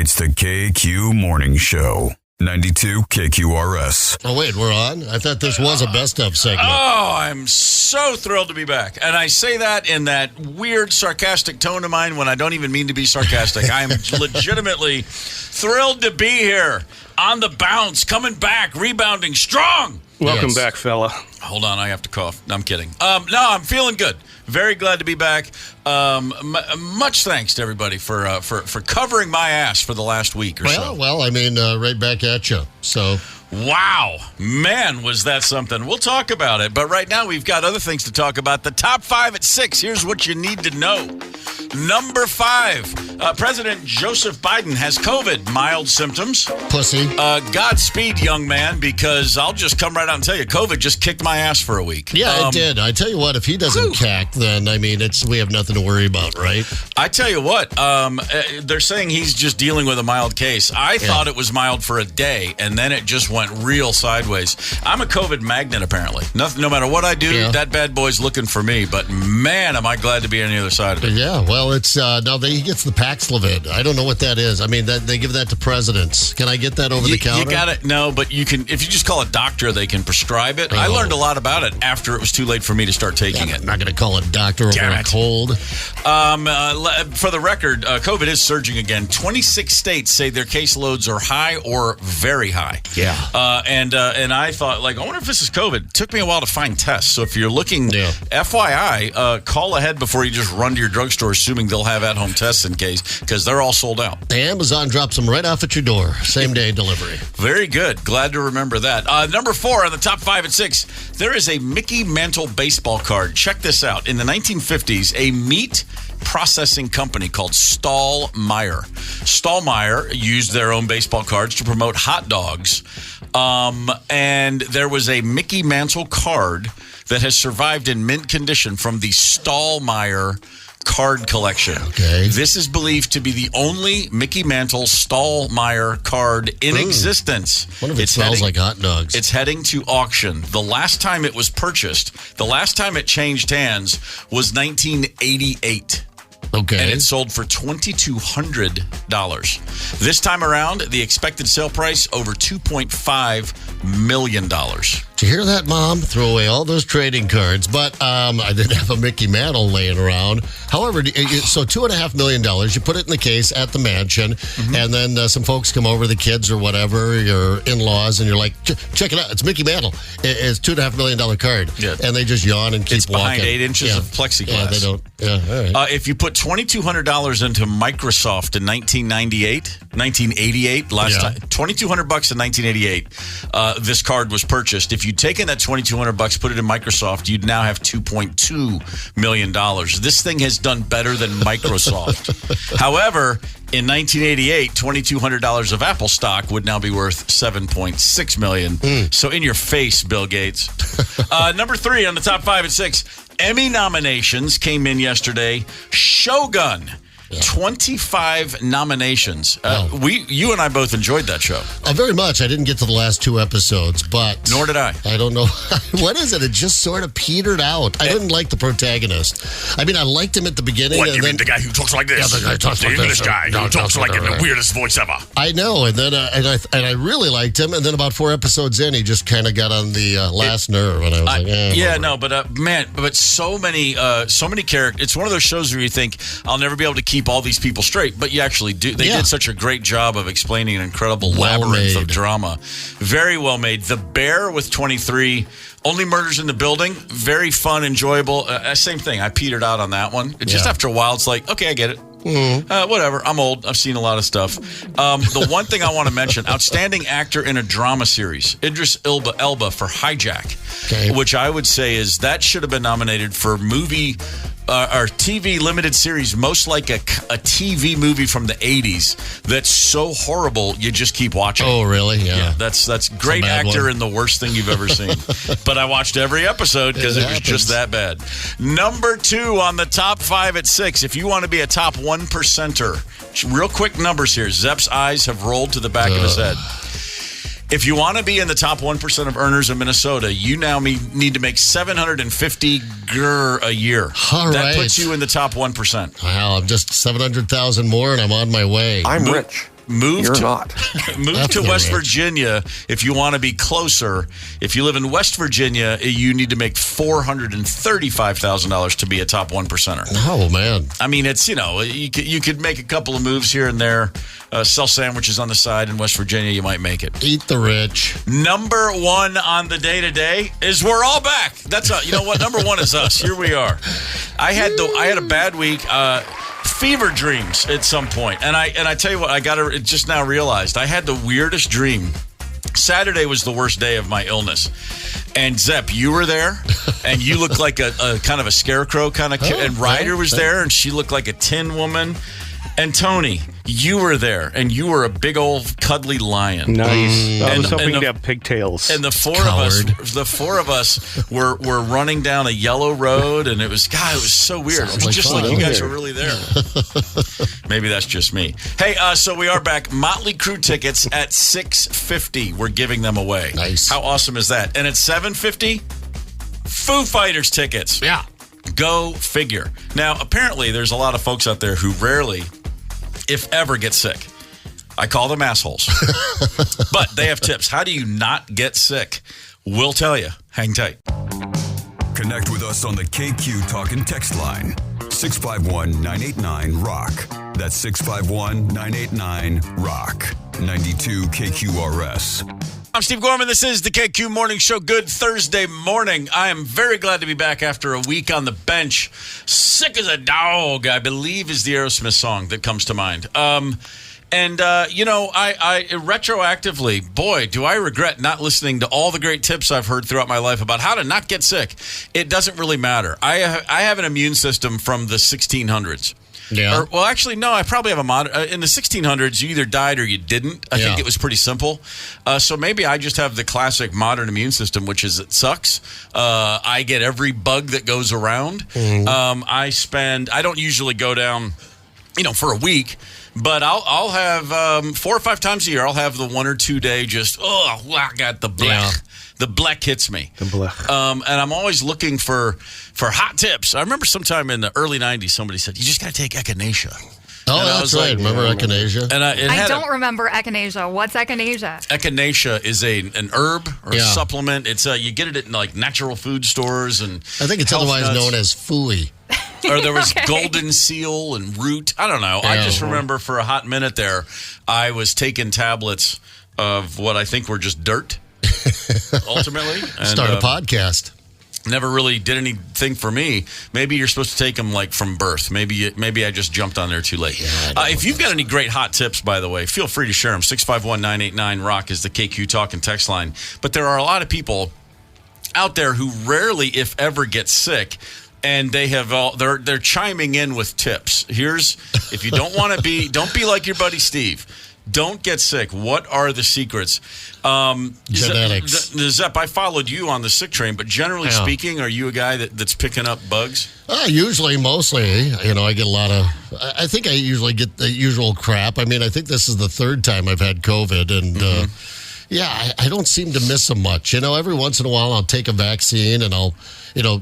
It's the KQ Morning Show. 92 KQRS. Oh, wait, we're on? I thought this was a best of segment. Oh, I'm so thrilled to be back. And I say that in that weird, sarcastic tone of mine when I don't even mean to be sarcastic. I am legitimately thrilled to be here on the bounce, coming back, rebounding strong. Welcome back, fella. Hold on, I have to cough. No, I'm kidding. No, I'm feeling good. Very glad to be back. Much thanks to everybody for covering my ass for the last week or so. Well, I mean, right back at you. So, wow, man, was that something? We'll talk about it, but right now we've got other things to talk about. The top 5 at 6. Here's what you need to know. Number 5, President Joseph Biden has COVID, mild symptoms. Pussy. Godspeed, young man, because I'll just come right out and tell you, COVID just kicked my ass for a week. Yeah, it did. I tell you what, if he doesn't cack, then, I mean, we have nothing to worry about, right? I tell you what, they're saying he's just dealing with a mild case. I thought it was mild for a day, and then it just went real sideways. I'm a COVID magnet, apparently. No matter what I do, that bad boy's looking for me, but man, am I glad to be on the other side of it. Yeah, well, it's now he gets the Paxlovid. I don't know what that is. I mean, they give that to presidents. Can I get that over the counter? You got it. No, but you can. If you just call a doctor, they can prescribe it. I learned a lot about it after it was too late for me to start taking it. I'm not going to call a doctor over a cold. For the record, COVID is surging again. 26 states say their caseloads are high or very high. Yeah. And I thought, I wonder if this is COVID. It took me a while to find tests. So if you're looking, FYI, call ahead before you just run to your drugstore, assuming they'll have at-home tests in case, because they're all sold out. Amazon drops them right off at your door. Same-day delivery. Very good. Glad to remember that. Number 4 on the top 5 at 6, there is a Mickey Mantle baseball card. Check this out. In the 1950s, a meat processing company called Stahl-Meyer. Stahl-Meyer used their own baseball cards to promote hot dogs. And there was a Mickey Mantle card that has survived in mint condition from the Stahl-Meyer card collection. Okay. This is believed to be the only Mickey Mantle Stahl-Meyer card in existence. What if it smells like hot dogs? It's heading to auction. The last time it was purchased, the last time it changed hands was 1988. Okay. And it sold for $2,200. This time around, the expected sale price over $2.5 million. Did you hear that, Mom? Throw away all those trading cards. But I didn't have a Mickey Mantle laying around. However, so $2.5 million, you put it in the case at the mansion, and then some folks come over, the kids or whatever, your in-laws, and you're like, check it out, it's Mickey Mantle. It's $2.5 million card. Yeah. And they just yawn and keep walking. It's behind 8 inches of plexiglass. Yeah, they don't. Yeah, all right. If you put $2,200 into Microsoft in 1988, last time, $2,200 in 1988, this card was purchased. If you'd taken that $2,200, put it in Microsoft, you'd now have $2.2 million. This thing has done better than Microsoft. However, in 1988, $2,200 of Apple stock would now be worth $7.6 million. So in your face, Bill Gates. Number 3 on the top 5 at 6. Emmy nominations came in yesterday. Shogun. 25 nominations. You and I both enjoyed that show. Very much. I didn't get to the last 2 episodes, but... Nor did I. I don't know. What is it? It just sort of petered out. I didn't like the protagonist. I mean, I liked him at the beginning. What, you mean the guy who talks like this? Yeah, the guy talks like this. The English guy who talks like in the weirdest voice ever. I know, and then I really liked him, and then about 4 episodes in, he just kind of got on the last nerve, and I was but so many characters. It's one of those shows where you think, I'll never be able to keep all these people straight, but you actually do. They did such a great job of explaining an incredible labyrinth of drama. Very well made. The Bear with 23, Only Murders in the Building, very fun, enjoyable. Same thing. I petered out on that one. Just after a while, it's like, okay, I get it. Whatever. I'm old. I've seen a lot of stuff. The one thing I want to mention, outstanding actor in a drama series, Idris Elba for Hijack, which I would say is that should have been nominated for movie or TV limited series, most like a TV movie from the 80s that's so horrible you just keep watching. Oh, really? Yeah. That's great actor in the worst thing you've ever seen. But I watched every episode because it was just that bad. Number 2 on the top 5 at 6. If you want to be a top 1%er, real quick numbers here. Zepp's eyes have rolled to the back of his head. If you want to be in the top 1% of earners in Minnesota, you now need to make $750,000 a year. That puts you in the top 1%. Wow, I'm just $700,000 more, and I'm on my way. I'm rich. Move to West rich. Virginia if you want to be closer. If you live in West Virginia, you need to make $435,000 to be a top 1%er. Oh, man. I mean, it's, you could make a couple of moves here and there, sell sandwiches on the side in West Virginia, you might make it. Eat the rich. Number one on the day today is we're all back. That's you know what? Number one is us. Here we are. I had a bad week. Fever dreams at some point. And I tell you what, I just now realized I had the weirdest dream. Saturday was the worst day of my illness. And Zepp, you were there, and you looked like a kind of a scarecrow kind of kid. And Ryder was there, and she looked like a tin woman. And Tony, you were there, and you were a big old cuddly lion. Nice. I was hoping to have pigtails. And the four of us were running down a yellow road, and it was so weird. It was just like you guys were really there. Maybe that's just me. Hey, so we are back. Motley Crue tickets at $650. We're giving them away. Nice. How awesome is that? And at $750, Foo Fighters tickets. Yeah. Go figure. Now, apparently, there's a lot of folks out there who rarely, if ever, get sick. I call them assholes. But they have tips. How do you not get sick? We'll tell you. Hang tight. Connect with us on the KQ Talk and Text line. 651-989-ROCK. That's 651-989-ROCK. 92 KQRS. I'm Steve Gorman. This is the KQ Morning Show. Good Thursday morning. I am very glad to be back after a week on the bench. Sick as a dog, I believe, is the Aerosmith song that comes to mind. I retroactively, boy, do I regret not listening to all the great tips I've heard throughout my life about how to not get sick. It doesn't really matter. I have an immune system from the 1600s. Yeah. Actually, no, I probably have a in the 1600s, you either died or you didn't. I think it was pretty simple. So maybe I just have the classic modern immune system, which is it sucks. I get every bug that goes around. Mm-hmm. I don't usually go down, for a week. But I'll have 4 or 5 times a year, I'll have the 1 or 2 day just, I got the blech. Yeah. The blech hits me. The blech. And I'm always looking for hot tips. I remember sometime in the early 90s, somebody said, you just got to take echinacea. Oh, that's right. Remember echinacea? And I don't remember echinacea. What's echinacea? Echinacea is an herb or a supplement. It's you get it at like natural food stores. And I think it's otherwise known as fooey. Or there was golden seal and root. I don't know. Yeah. I just remember for a hot minute there, I was taking tablets of what I think were just dirt, ultimately. And, start a podcast. Never really did anything for me. Maybe you're supposed to take them like from birth. Maybe I just jumped on there too late. Yeah, if you've got any great hot tips, by the way, feel free to share them. 651-989-ROCK is the KQ Talk and Text line. But there are a lot of people out there who rarely, if ever, get sick. And they have they're chiming in with tips. If you don't want to don't be like your buddy Steve. Don't get sick. What are the secrets? Genetics. Zepp, I followed you on the sick train, but generally speaking, are you a guy that's picking up bugs? Usually, mostly. I get a lot of... I think I usually get the usual crap. I mean, I think this is the 3rd time I've had COVID, and... I don't seem to miss them much. Every once in a while I'll take a vaccine and I'll,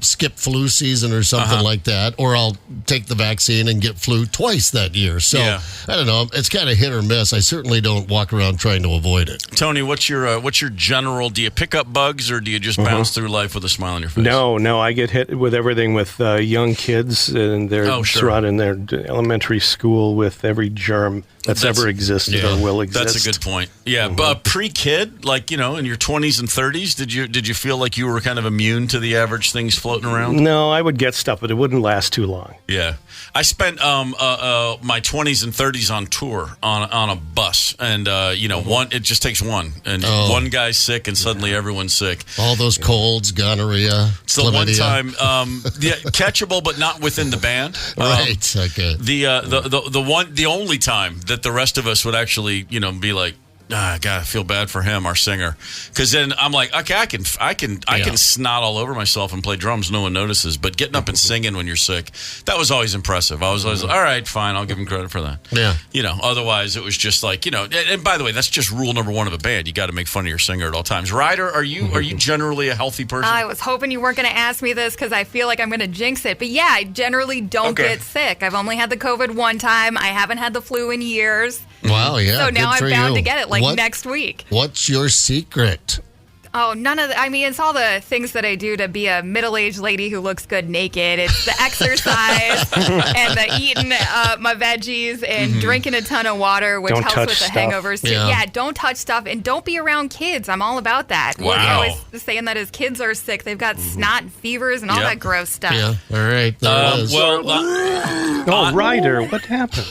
skip flu season or something like that. Or I'll take the vaccine and get flu twice that year. So, I don't know. It's kind of hit or miss. I certainly don't walk around trying to avoid it. Tony, what's your general, do you pick up bugs or do you just bounce through life with a smile on your face? No. I get hit with everything with young kids and they're surrounding their elementary school with every germ that's ever existed or will exist. That's a good point. Yeah, but pre-kid, like, in your 20s and 30s, did you feel like you were kind of immune to the average things floating around? No, I would get stuff, but it wouldn't last too long. Yeah. I spent my 20s and 30s on tour on a bus, and it just takes one, and one guy's sick, and suddenly everyone's sick. All those colds, gonorrhea, it's the one time, catchable, but not within the band. Right. Okay. The only time that the rest of us would actually, be like, God, I feel bad for him, our singer. Because then I'm like, okay, I can snot all over myself and play drums. No one notices. But getting up and singing when you're sick, that was always impressive. I was always like, all right, fine, I'll give him credit for that. Yeah. Otherwise it was just like, and by the way, that's just rule number 1 of a band. You got to make fun of your singer at all times. Ryder, are you generally a healthy person? I was hoping you weren't going to ask me this because I feel like I'm going to jinx it. But yeah, I generally don't get sick. I've only had the COVID one time. I haven't had the flu in years. Wow, yeah. So now good I'm for bound you. to get it next week. What's your secret? Oh, none of it's all the things that I do to be a middle-aged lady who looks good naked. It's the exercise and the eating my veggies and drinking a ton of water, which helps with the hangovers too. Yeah, don't touch stuff and don't be around kids. I'm all about that. Wow. They're always saying that as kids are sick, they've got snot and fevers and all that gross stuff. Yeah, all right. Ryder, what happened?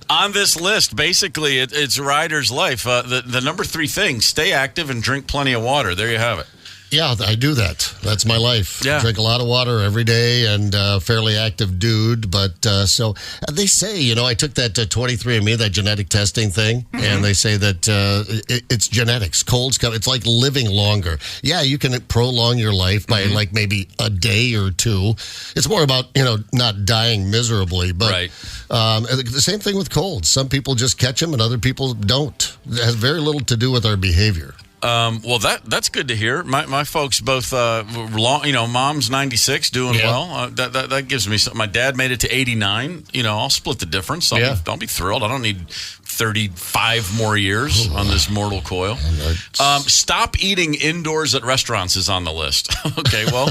On this list, basically, it's Ryder's life. The number 3 thing, stay active and drink plenty of water. There you have it. Yeah, I do that. That's my life. Yeah. Drink a lot of water every day and fairly active dude. But so they say, I took that 23andMe, that genetic testing thing, and they say that it's genetics. Colds come. It's like living longer. Yeah, you can prolong your life by like maybe a day or 2. It's more about, not dying miserably. But right. The same thing with colds. Some people just catch them and other people don't. It has very little to do with our behavior. Well, that's good to hear. My folks both, mom's 96, doing well. That gives me something. My dad made it to 89. I'll split the difference. I'll be thrilled. I don't need 35 more years on this mortal coil. Stop eating indoors at restaurants is on the list. Okay, well,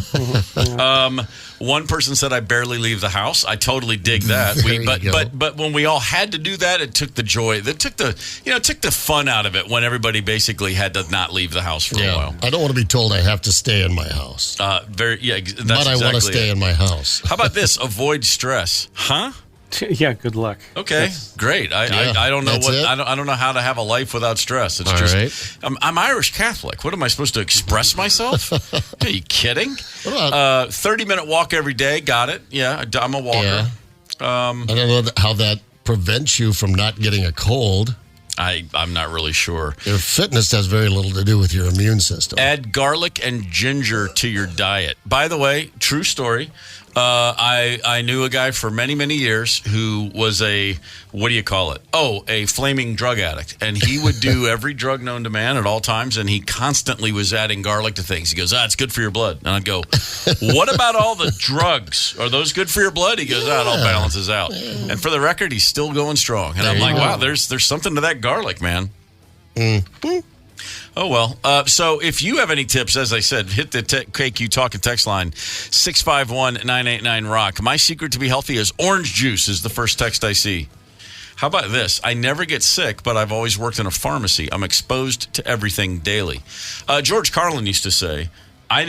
one person said I barely leave the house. I totally dig that. But when we all had to do that, it took the joy. It took the fun out of it when everybody basically had to not leave the house for a while. I don't want to be told I have to stay in my house. That's but I exactly want to stay in my house. How about this? Avoid stress. Huh? Yeah, good luck. Okay, great. I don't know I don't know how to have a life without stress. It's just I'm Irish Catholic. What am I supposed to express myself? Are you kidding? 30-minute walk every day. Got it. Yeah, I'm a walker. Yeah. I don't know how that prevents you from not getting a cold. I'm not really sure. Your fitness has very little to do with your immune system. Add garlic and ginger to your diet. By the way, true story. I knew a guy for many, many years who was a flaming drug addict. And he would do every drug known to man at all times, and he constantly was adding garlic to things. He goes, it's good for your blood. And I'd go, what about all the drugs? Are those good for your blood? He goes, it all balances out. And for the record, he's still going strong. And I'm like, wow, there's something to that garlic, man. Mm. Oh, well. So if you have any tips, as I said, hit the KQ Talk and Text line, 651-989-ROCK. My secret to be healthy is orange juice is the first text I see. How about this? I never get sick, but I've always worked in a pharmacy. I'm exposed to everything daily. George Carlin used to say,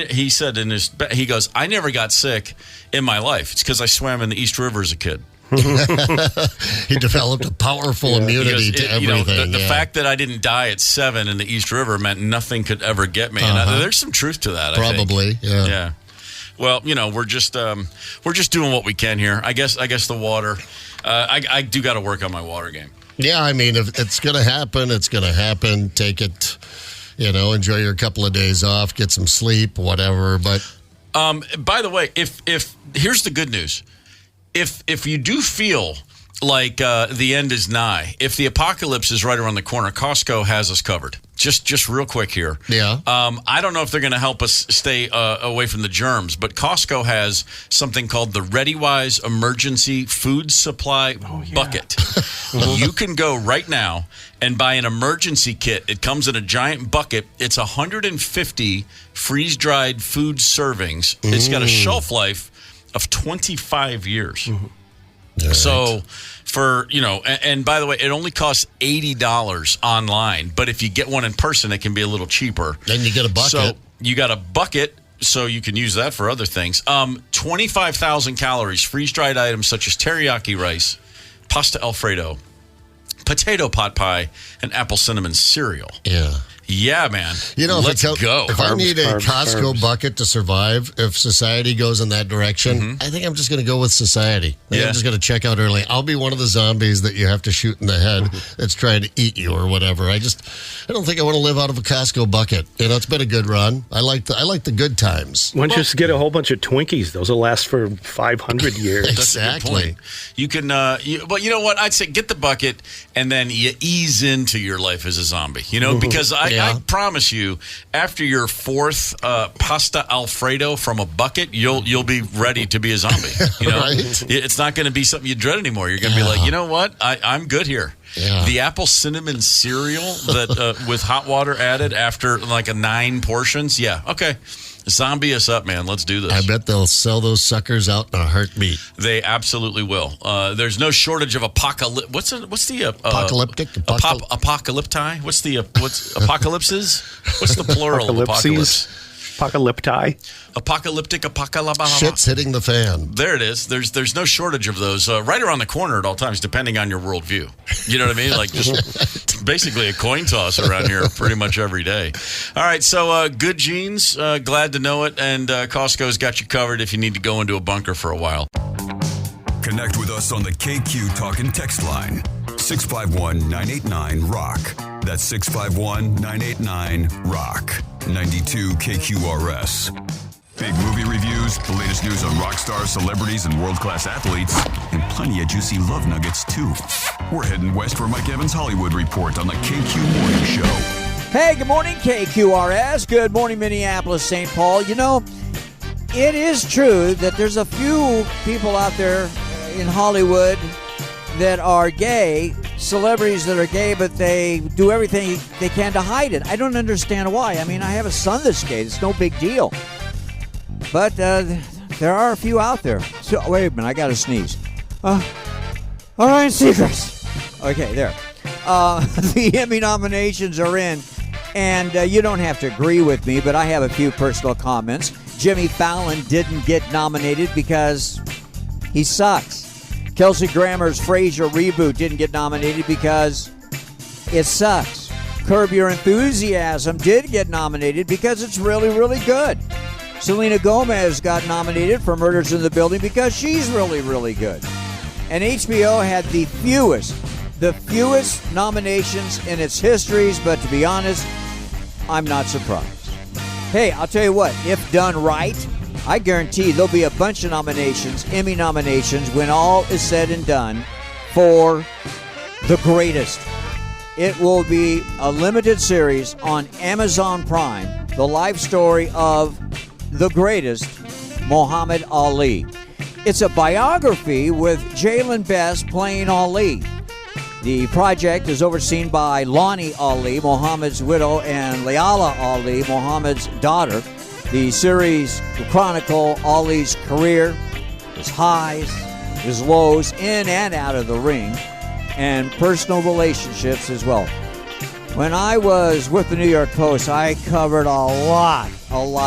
he goes, I never got sick in my life. It's because I swam in the East River as a kid. He developed a powerful immunity to everything. The fact that I didn't die at 7 in the East River meant nothing could ever get me. And there's some truth to that. Probably, I think. Yeah. Well, we're just doing what we can here. I guess the water. I do got to work on my water game. Yeah, I mean, if it's going to happen, it's going to happen. Take it. Enjoy your couple of days off, get some sleep, whatever. But by the way, if here's the good news. If you do feel like the end is nigh, if the apocalypse is right around the corner, Costco has us covered. Just real quick here. Yeah. I don't know if they're going to help us stay away from the germs, but Costco has something called the ReadyWise Emergency Food Supply Bucket. You can go right now and buy an emergency kit. It comes in a giant bucket. It's 150 freeze-dried food servings. It's got a shelf life of 25 years. Right. So for, and by the way, it only costs $80 online. But if you get one in person, it can be a little cheaper. Then you get a bucket. So you got a bucket, so you can use that for other things. 25,000 calories, freeze-dried items such as teriyaki rice, pasta Alfredo, potato pot pie, and apple cinnamon cereal. Yeah, man. Let's go. If I need a Costco bucket to survive, if society goes in that direction, I think I'm just going to go with society. I'm just going to check out early. I'll be one of the zombies that you have to shoot in the head that's trying to eat you or whatever. I don't think I want to live out of a Costco bucket. It's been a good run. I like the good times. Why don't you just get a whole bunch of Twinkies? Those will last for 500 years. Exactly. You can, but you know what? I'd say get the bucket and then you ease into your life as a zombie. Because I promise you, after your fourth pasta Alfredo from a bucket, you'll be ready to be a zombie. You know, right? It's not going to be something you dread anymore. You're going to be like, you know what? I'm good here. Yeah. The apple cinnamon cereal that with hot water added after like a 9 portions. Yeah, okay. Zombie us up, man. Let's do this. I bet they'll sell those suckers out in a heartbeat. They absolutely will. There's no shortage of apocalypse. What's the apocalyptic? Apocalypti? What's apocalypses? What's the plural of apocalypse? Apocalypti. Apocalyptic, Shit's hitting the fan. There it is. There's no shortage of those right around the corner at all times, depending on your worldview. You know what I mean? Like just basically a coin toss around here pretty much every day. All right, so good genes. Glad to know it. And Costco's got you covered if you need to go into a bunker for a while. Connect with us on the KQ Talk and Text line. 651-989-ROCK. That's 651-989-ROCK. 92 KQRS. Big movie reviews, the latest news on rock stars, celebrities, and world-class athletes, and plenty of juicy love nuggets, too. We're heading west for Mike Evans' Hollywood Report on the KQ Morning Show. Hey, good morning, KQRS. Good morning, Minneapolis, St. Paul. You know, it is true that there's a few people out there in Hollywood that are gay, celebrities that are gay, but they do everything they can to hide it. I don't understand why. I mean, I have a son that's gay. It's no big deal. But there are a few out there. So, wait a minute, I got to sneeze. Ryan Seacrest. Okay, there. The Emmy nominations are in, and you don't have to agree with me, but I have a few personal comments. Jimmy Fallon didn't get nominated because he sucks. Kelsey Grammer's Frasier reboot didn't get nominated because it sucks. Curb Your Enthusiasm did get nominated because it's really, really good. Selena Gomez got nominated for Murders in the Building because she's really, really good. And HBO had the fewest nominations in its histories, but to be honest, I'm not surprised. Hey, I'll tell you what, if done right, I guarantee there'll be a bunch of nominations, Emmy nominations, when all is said and done for The Greatest. It will be a limited series on Amazon Prime, the life story of The Greatest, Muhammad Ali. It's a biography with Jalen Best playing Ali. The project is overseen by Lonnie Ali, Muhammad's widow, and Layala Ali, Muhammad's daughter. The series will chronicle Ali's career, his highs, his lows, in and out of the ring, and personal relationships as well. When I was with the New York Post, I covered a lot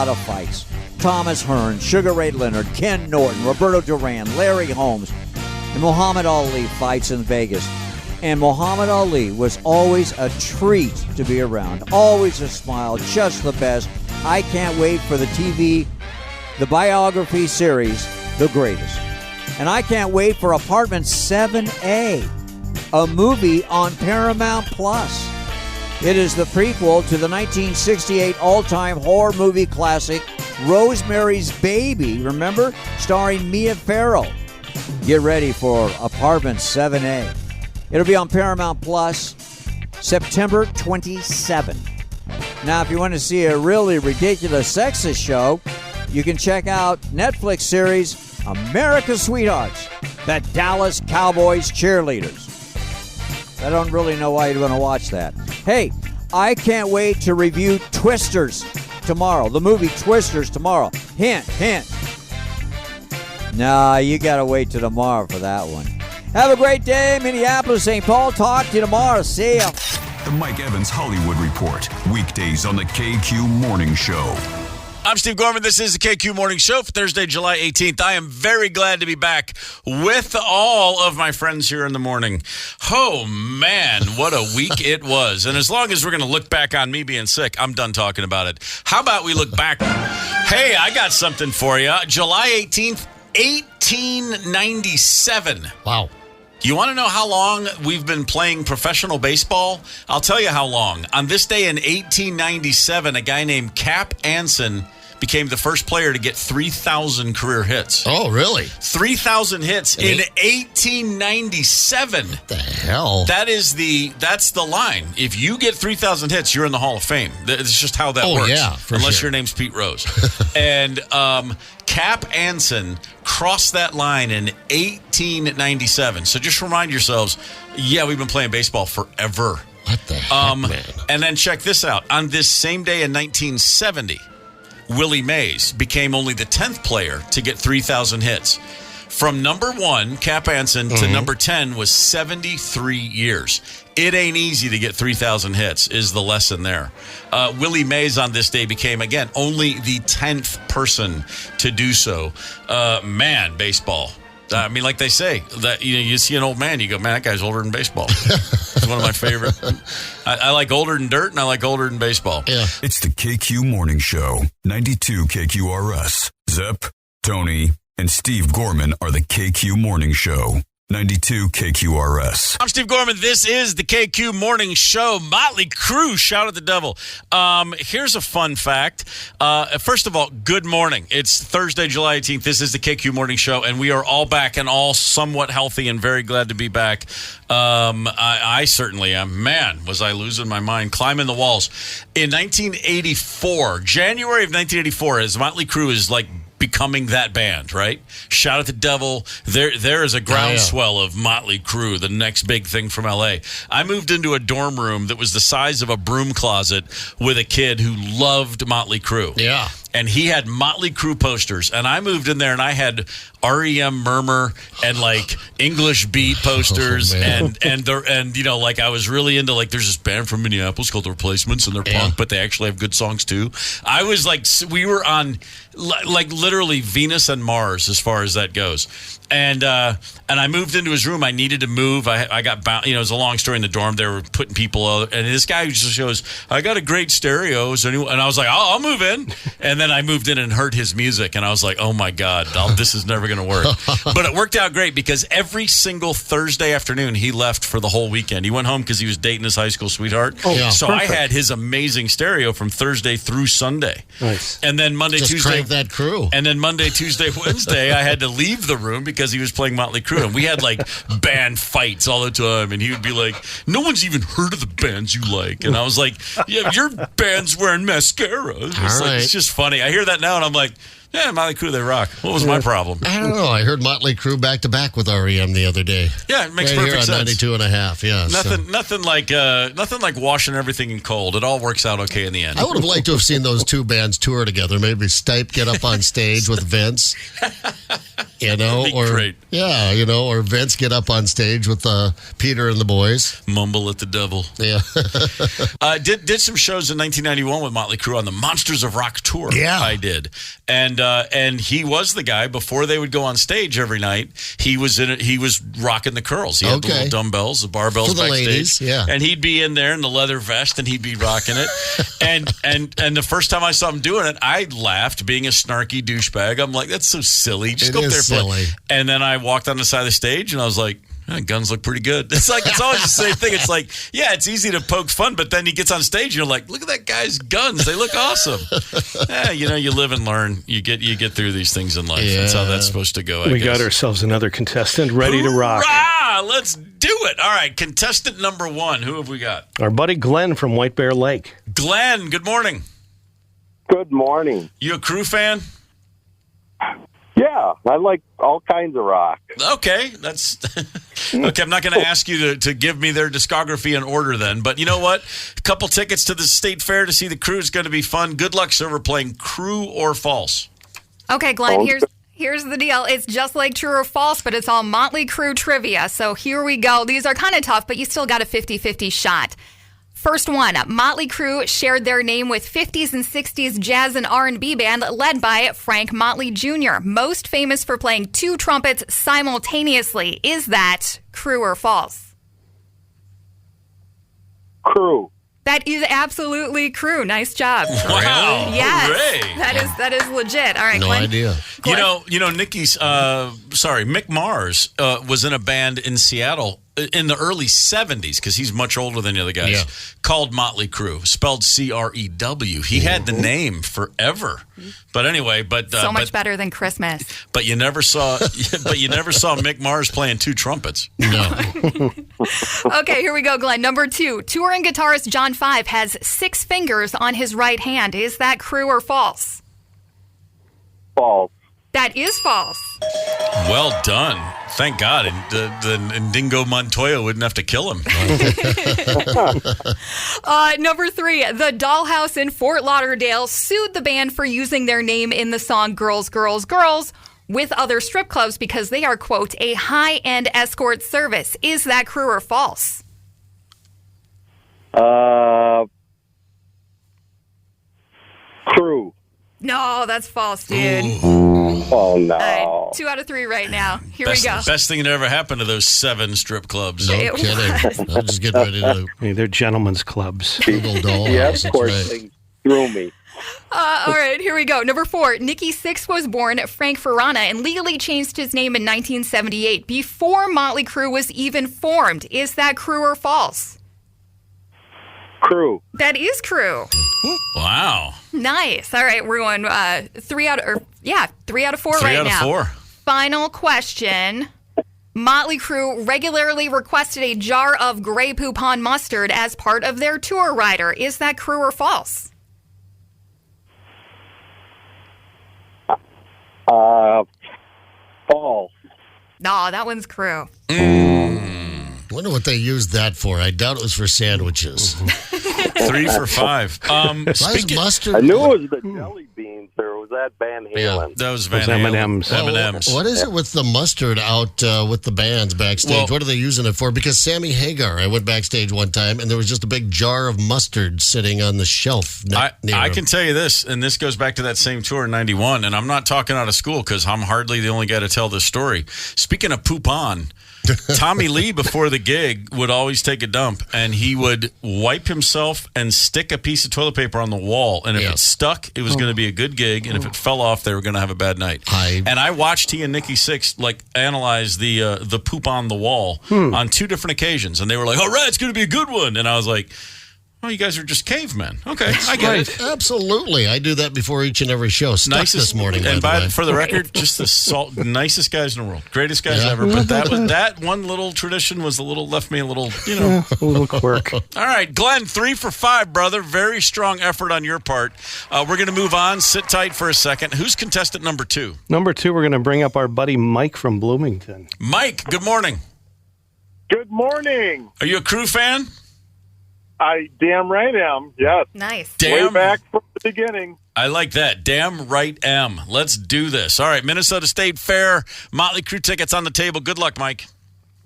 of fights. Thomas Hearns, Sugar Ray Leonard, Ken Norton, Roberto Duran, Larry Holmes, and Muhammad Ali fights in Vegas. And Muhammad Ali was always a treat to be around, always a smile, just the best. I can't wait for the biography series, The Greatest. And I can't wait for Apartment 7A, a movie on Paramount Plus. It is the prequel to the 1968 all-time horror movie classic, Rosemary's Baby, remember? Starring Mia Farrow. Get ready for Apartment 7A. It'll be on Paramount Plus September 27. Now, if you want to see a really ridiculous sexist show, you can check out Netflix series America's Sweethearts, the Dallas Cowboys Cheerleaders. I don't really know why you'd want to watch that. Hey, I can't wait to review Twisters tomorrow. The movie Twisters tomorrow. Hint, hint. Nah, you got to wait till tomorrow for that one. Have a great day, Minneapolis, St. Paul. Talk to you tomorrow. See ya. The Mike Evans Hollywood Report. Weekdays on the KQ Morning Show. I'm Steve Gorman. This is the KQ Morning Show for Thursday, July 18th. I am very glad to be back with all of my friends here in the morning. Oh, man, what a week it was. And as long as we're going to look back on me being sick, I'm done talking about it. How about we look back? Hey, I got something for you. July 18th, 1897. Wow. You want to know how long we've been playing professional baseball? I'll tell you how long. On this day in 1897, a guy named Cap Anson became the first player to get 3,000 career hits. Oh, really? 3,000 hits in 1897. What the hell? That's the line. If you get 3,000 hits, you're in the Hall of Fame. It's just how that works. Yeah, unless sure. your name's Pete Rose. And Cap Anson crossed that line in 1897. So just remind yourselves, we've been playing baseball forever. What the heck, man? And then check this out. On this same day in 1970, Willie Mays became only the 10th player to get 3,000 hits. From number 1, Cap Anson, to number 10 was 73 years. It ain't easy to get 3,000 hits is the lesson there. Willie Mays on this day became, again, only the 10th person to do so. Man, baseball. I mean, like they say, that you see an old man, you go, man, that guy's older than baseball. It's one of my favorite. I like older than dirt, and I like older than baseball. Yeah. It's the KQ Morning Show, 92 KQRS. Zep, Tony, and Steve Gorman are the KQ Morning Show, 92 KQRS. I'm Steve Gorman. This is the KQ Morning Show. Motley Crue, shout at the devil. Here's a fun fact. First of all, good morning. It's Thursday, July 18th. This is the KQ Morning Show, and we are all back and all somewhat healthy and very glad to be back. I certainly am. Man, was I losing my mind, climbing the walls. In 1984, January of 1984, as Motley Crue is like becoming that band, right? Shout at the devil. There is a groundswell of Motley Crue, the next big thing from LA. I moved into a dorm room that was the size of a broom closet with a kid who loved Motley Crue. Yeah. And he had Motley Crue posters. And I moved in there and I had REM Murmur and like English Beat posters. and you know, like I was really into, like, there's this band from Minneapolis called The Replacements, and they're punk, but they actually have good songs too. I was like, we were on like literally Venus and Mars as far as that goes. And I moved into his room. I needed to move. I got bound. You know, it was a long story in the dorm. They were putting people out. And this guy just goes, I got a great stereo. And I was like, I'll move in. And then I moved in and heard his music. And I was like, oh, my God, this is never going to work. But it worked out great because every single Thursday afternoon, he left for the whole weekend. He went home because he was dating his high school sweetheart. Oh, yeah. So perfect. I had his amazing stereo from Thursday through Sunday. Nice. And then Monday, just Tuesday. Crank that crew. And then Monday, Tuesday, Wednesday, I had to leave the room because he was playing Motley Crue, and we had like band fights all the time, and he would be like, no one's even heard of the bands you like. And I was like, yeah, your band's wearing mascara. It's just funny. I hear that now and I'm like, yeah, Motley Crue, they rock. What was my problem? I don't know. I heard Motley Crue back to back with REM the other day. Yeah, it makes right perfect here on sense. 92.5. Yeah, nothing like washing everything in cold. It all works out okay in the end. I would have liked to have seen those two bands tour together. Maybe Stipe get up on stage with Vince. You know, That'd be great. Yeah, you know, or Vince get up on stage with Peter and the boys. Mumble at the devil. Yeah. Did some shows in 1991 with Motley Crue on the Monsters of Rock tour. Yeah, I did, and he was the guy before they would go on stage every night. He was in it. He was rocking the curls. He had the little dumbbells, the barbells for the backstage. Ladies, yeah. And he'd be in there in the leather vest, and he'd be rocking it. and the first time I saw him doing it, I laughed, being a snarky douchebag. I'm like, that's so silly. Just go up there and play. And then I walked on the side of the stage, and I was like, guns look pretty good. It's like, it's always the same thing. It's like, yeah, it's easy to poke fun, but then he gets on stage and you're like, look at that guy's guns. They look awesome. You know, you live and learn. You get through these things in life. Yeah. That's how that's supposed to go, I guess. Got ourselves another contestant ready to rock. Let's do it. All right, contestant number 1. Who have we got? Our buddy Glenn from White Bear Lake. Glenn, good morning. Good morning. You a Crue fan? Yeah, I like all kinds of rock. Okay, that's okay. I'm not going to ask you to give me their discography in order then, but you know what? A couple tickets to the State Fair to see the Crue is going to be fun. Good luck, sir. We're playing True or False. Okay, Glenn, here's the deal. It's just like True or False, but it's all Motley Crue trivia. So here we go. These are kind of tough, but you still got a 50-50 shot. First one, Motley Crue shared their name with 50s and 60s jazz and R&B band led by Frank Motley Jr., most famous for playing 2 trumpets simultaneously. Is that true or false? Crue. That is absolutely Crue. Nice job. Wow. Yes. Hooray. That is legit. All right, no Glenn. idea. Mick Mars was in a band in Seattle in the early 70s, because he's much older than the other guys, called Motley Crue, spelled C-R-E-W. He had the name forever. But anyway, so much better than Christmas. But you never saw Mick Mars playing two trumpets. No. Okay, here we go, Glenn. Number 2, touring guitarist John 5 has 6 fingers on his right hand. Is that true or false? False. That is false. Well done. Thank God. And Dingo Montoya wouldn't have to kill him. Number 3, the Dollhouse in Fort Lauderdale sued the band for using their name in the song Girls, Girls, Girls with other strip clubs because they are, quote, a high-end escort service. Is that true or false? True. No, that's false, dude. Oh, no. 2 out of 3 right now. Here we go. Best thing that ever happened to those 7 strip clubs. No kidding. I'm just getting ready to Hey, they're gentlemen's clubs. Google Dollhouse. Yeah, That's of course, right. things threw me. All right, here we go. Number 4, Nikki Sixx was born Frank Farana and legally changed his name in 1978 before Motley Crue was even formed. Is that true or false? True. That is true. Wow. Nice. All right, we're going 3 out of 4 3 right out now. of 4. Final question. Motley Crue regularly requested a jar of Grey Poupon mustard as part of their tour rider. Is that true or false? False. No, that one's true. I wonder what they used that for. I doubt it was for sandwiches. 3 for 5. Why is mustard? I knew it was the jelly beans, or was that Van Halen? That was Van Those Halen. M&Ms. M&Ms. What is it with the mustard out with the bands backstage? Well- What are they using it for? Because Sammy Hagar, I went backstage one time, and there was just a big jar of mustard sitting on the shelf. Near I him. can tell you this, and this goes back to that same tour in 91, and I'm not talking out of school because I'm hardly the only guy to tell this story. Speaking of poop on, Tommy Lee, before the gig, would always take a dump, and he would wipe himself and stick a piece of toilet paper on the wall, and if it stuck, it was going to be a good gig, and if it fell off, they were going to have a bad night. And I watched he and Nikki Sixx analyze the poop on the wall on 2 different occasions, and they were like, all right, it's going to be a good one, and I was like, oh, you guys are just cavemen. Okay, I get it. Absolutely. I do that before each and every show. Stuck this morning, and by the way. for the record, just the nicest guys in the world, greatest guys ever. But that one little tradition was left me a little, A little quirk. All right, Glenn, 3 for 5, brother. Very strong effort on your part. We're going to move on. Sit tight for a second. Who's contestant number 2? Number 2, we're going to bring up our buddy Mike from Bloomington. Mike, good morning. Good morning. Are you a Crew fan? I damn right am. Yes. Nice. Way back from the beginning. I like that. Damn right am. Let's do this. All right, Minnesota State Fair, Motley Crue tickets on the table. Good luck, Mike.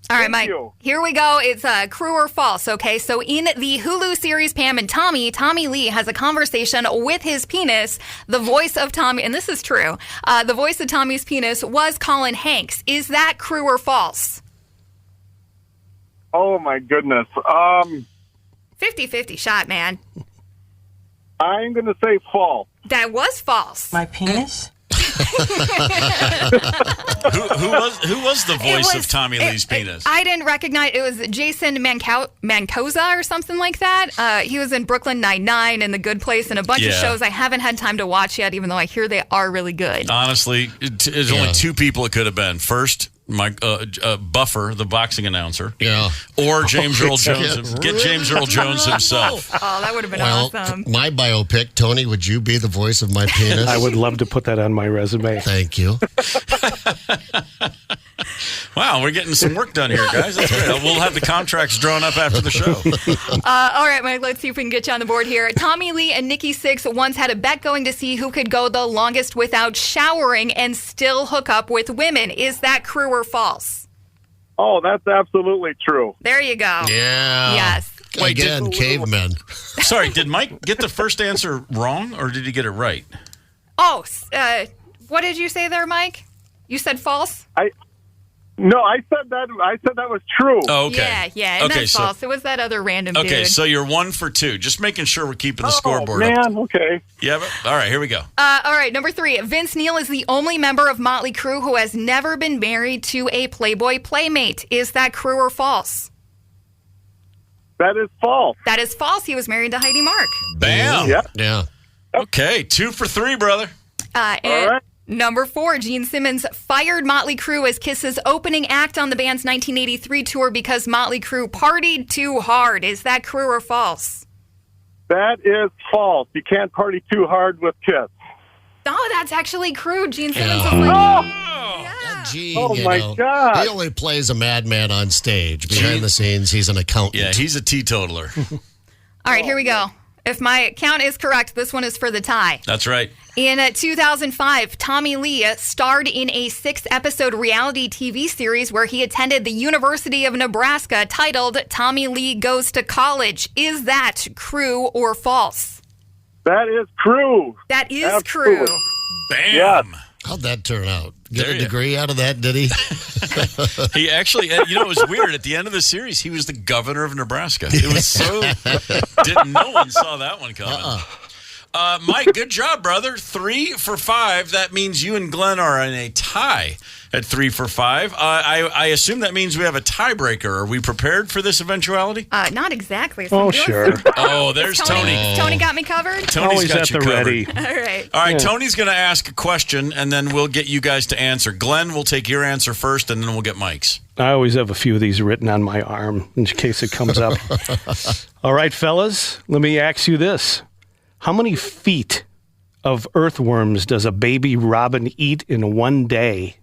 All right, Thank Mike. you. Here we go. It's true or false, okay? So in the Hulu series Pam and Tommy Lee has a conversation with his penis. The voice of Tommy, and this is true, the voice of Tommy's penis was Colin Hanks. Is that true or false? Oh, my goodness. 50-50 shot, man. I'm going to say false. That was false. My penis? Who was the voice of Tommy Lee's penis? I didn't recognize. It was Jason Mancoza or something like that. He was in Brooklyn Nine-Nine and The Good Place and a bunch of shows I haven't had time to watch yet, even though I hear they are really good. Honestly, there's only 2 people it could have been. First, Buffer, the boxing announcer. Yeah. Or James Earl Jones. Get James Earl Jones himself. Oh, that would have been awesome. My biopic, Tony, would you be the voice of my penis? I would love to put that on my resume. Thank you. Wow, we're getting some work done here, guys. That's great. We'll have the contracts drawn up after the show. All right, Mike, let's see if we can get you on the board here. Tommy Lee and Nikki Sixx once had a bet going to see who could go the longest without showering and still hook up with women. Is that true or false? Oh, that's absolutely true. There you go. Yeah. Yes. Wait, Again, cavemen. Sorry, did Mike get the first answer wrong, or did he get it right? Oh, what did you say there, Mike? You said false? No, I said that was true. Oh, okay. Yeah, and that's false. It was that other random dude. Okay, so you're 1 for 2. Just making sure we're keeping the scoreboard up. Oh, man, okay. Yeah, all right, here we go. All right, number 3. Vince Neil is the only member of Motley Crue who has never been married to a Playboy playmate. Is that true or false? That is false. That is false. He was married to Heidi Mark. Bam. Yep. Yeah. Okay, 2 for 3, brother. And all right. Number 4, Gene Simmons fired Motley Crue as Kiss's opening act on the band's 1983 tour because Motley Crue partied too hard. Is that true or false? That is false. You can't party too hard with Kiss. Oh, that's actually true. Gene Simmons is Gene, oh my God. He only plays a madman on stage. Behind the scenes, he's an accountant. Yeah, he's a teetotaler. All right, here we go. If my count is correct, this one is for the tie. That's right. In 2005, Tommy Lee starred in a 6-episode reality TV series where he attended the University of Nebraska titled Tommy Lee Goes to College. Is that true or false? That is true. That is Absolutely. true. Bam. Yes. How'd that turn out? Get a degree out of that, did he? He actually, it was weird. At the end of the series, he was the governor of Nebraska. It was so, no one saw that one coming. Mike, good job, brother. 3 for 5. That means you and Glenn are in a tie at 3 for 5. I assume that means we have a tiebreaker. Are we prepared for this eventuality? Not exactly. So sure. Oh, there's Tony. Tony got me covered? Tony's Always got at you the covered. ready. All right. All right, Tony's going to ask a question, and then we'll get you guys to answer. Glenn will take your answer first, and then we'll get Mike's. I always have a few of these written on my arm in case it comes up. All right, fellas, let me ask you this. How many feet of earthworms does a baby robin eat in one day?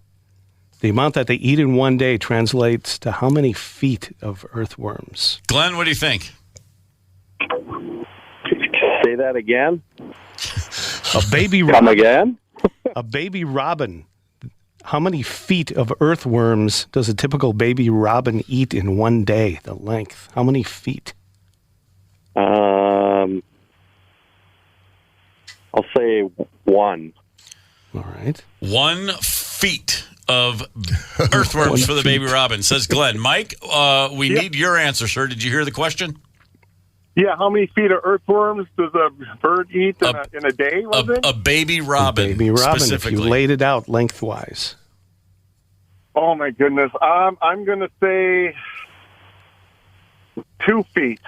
The amount that they eat in one day translates to how many feet of earthworms? Glenn, what do you think? Say that again. A baby Come again? A baby robin. How many feet of earthworms does a typical baby robin eat in one day? The length. How many feet? I'll say 1. All right. 1 feet of earthworms for the baby robin, says Glenn. Mike, we need your answer, sir. Did you hear the question? Yeah, how many feet of earthworms does a bird eat in a day, was it? A baby robin, Baby robin, if specifically. you laid it out lengthwise. Oh, my goodness. I'm going to say 2 feet.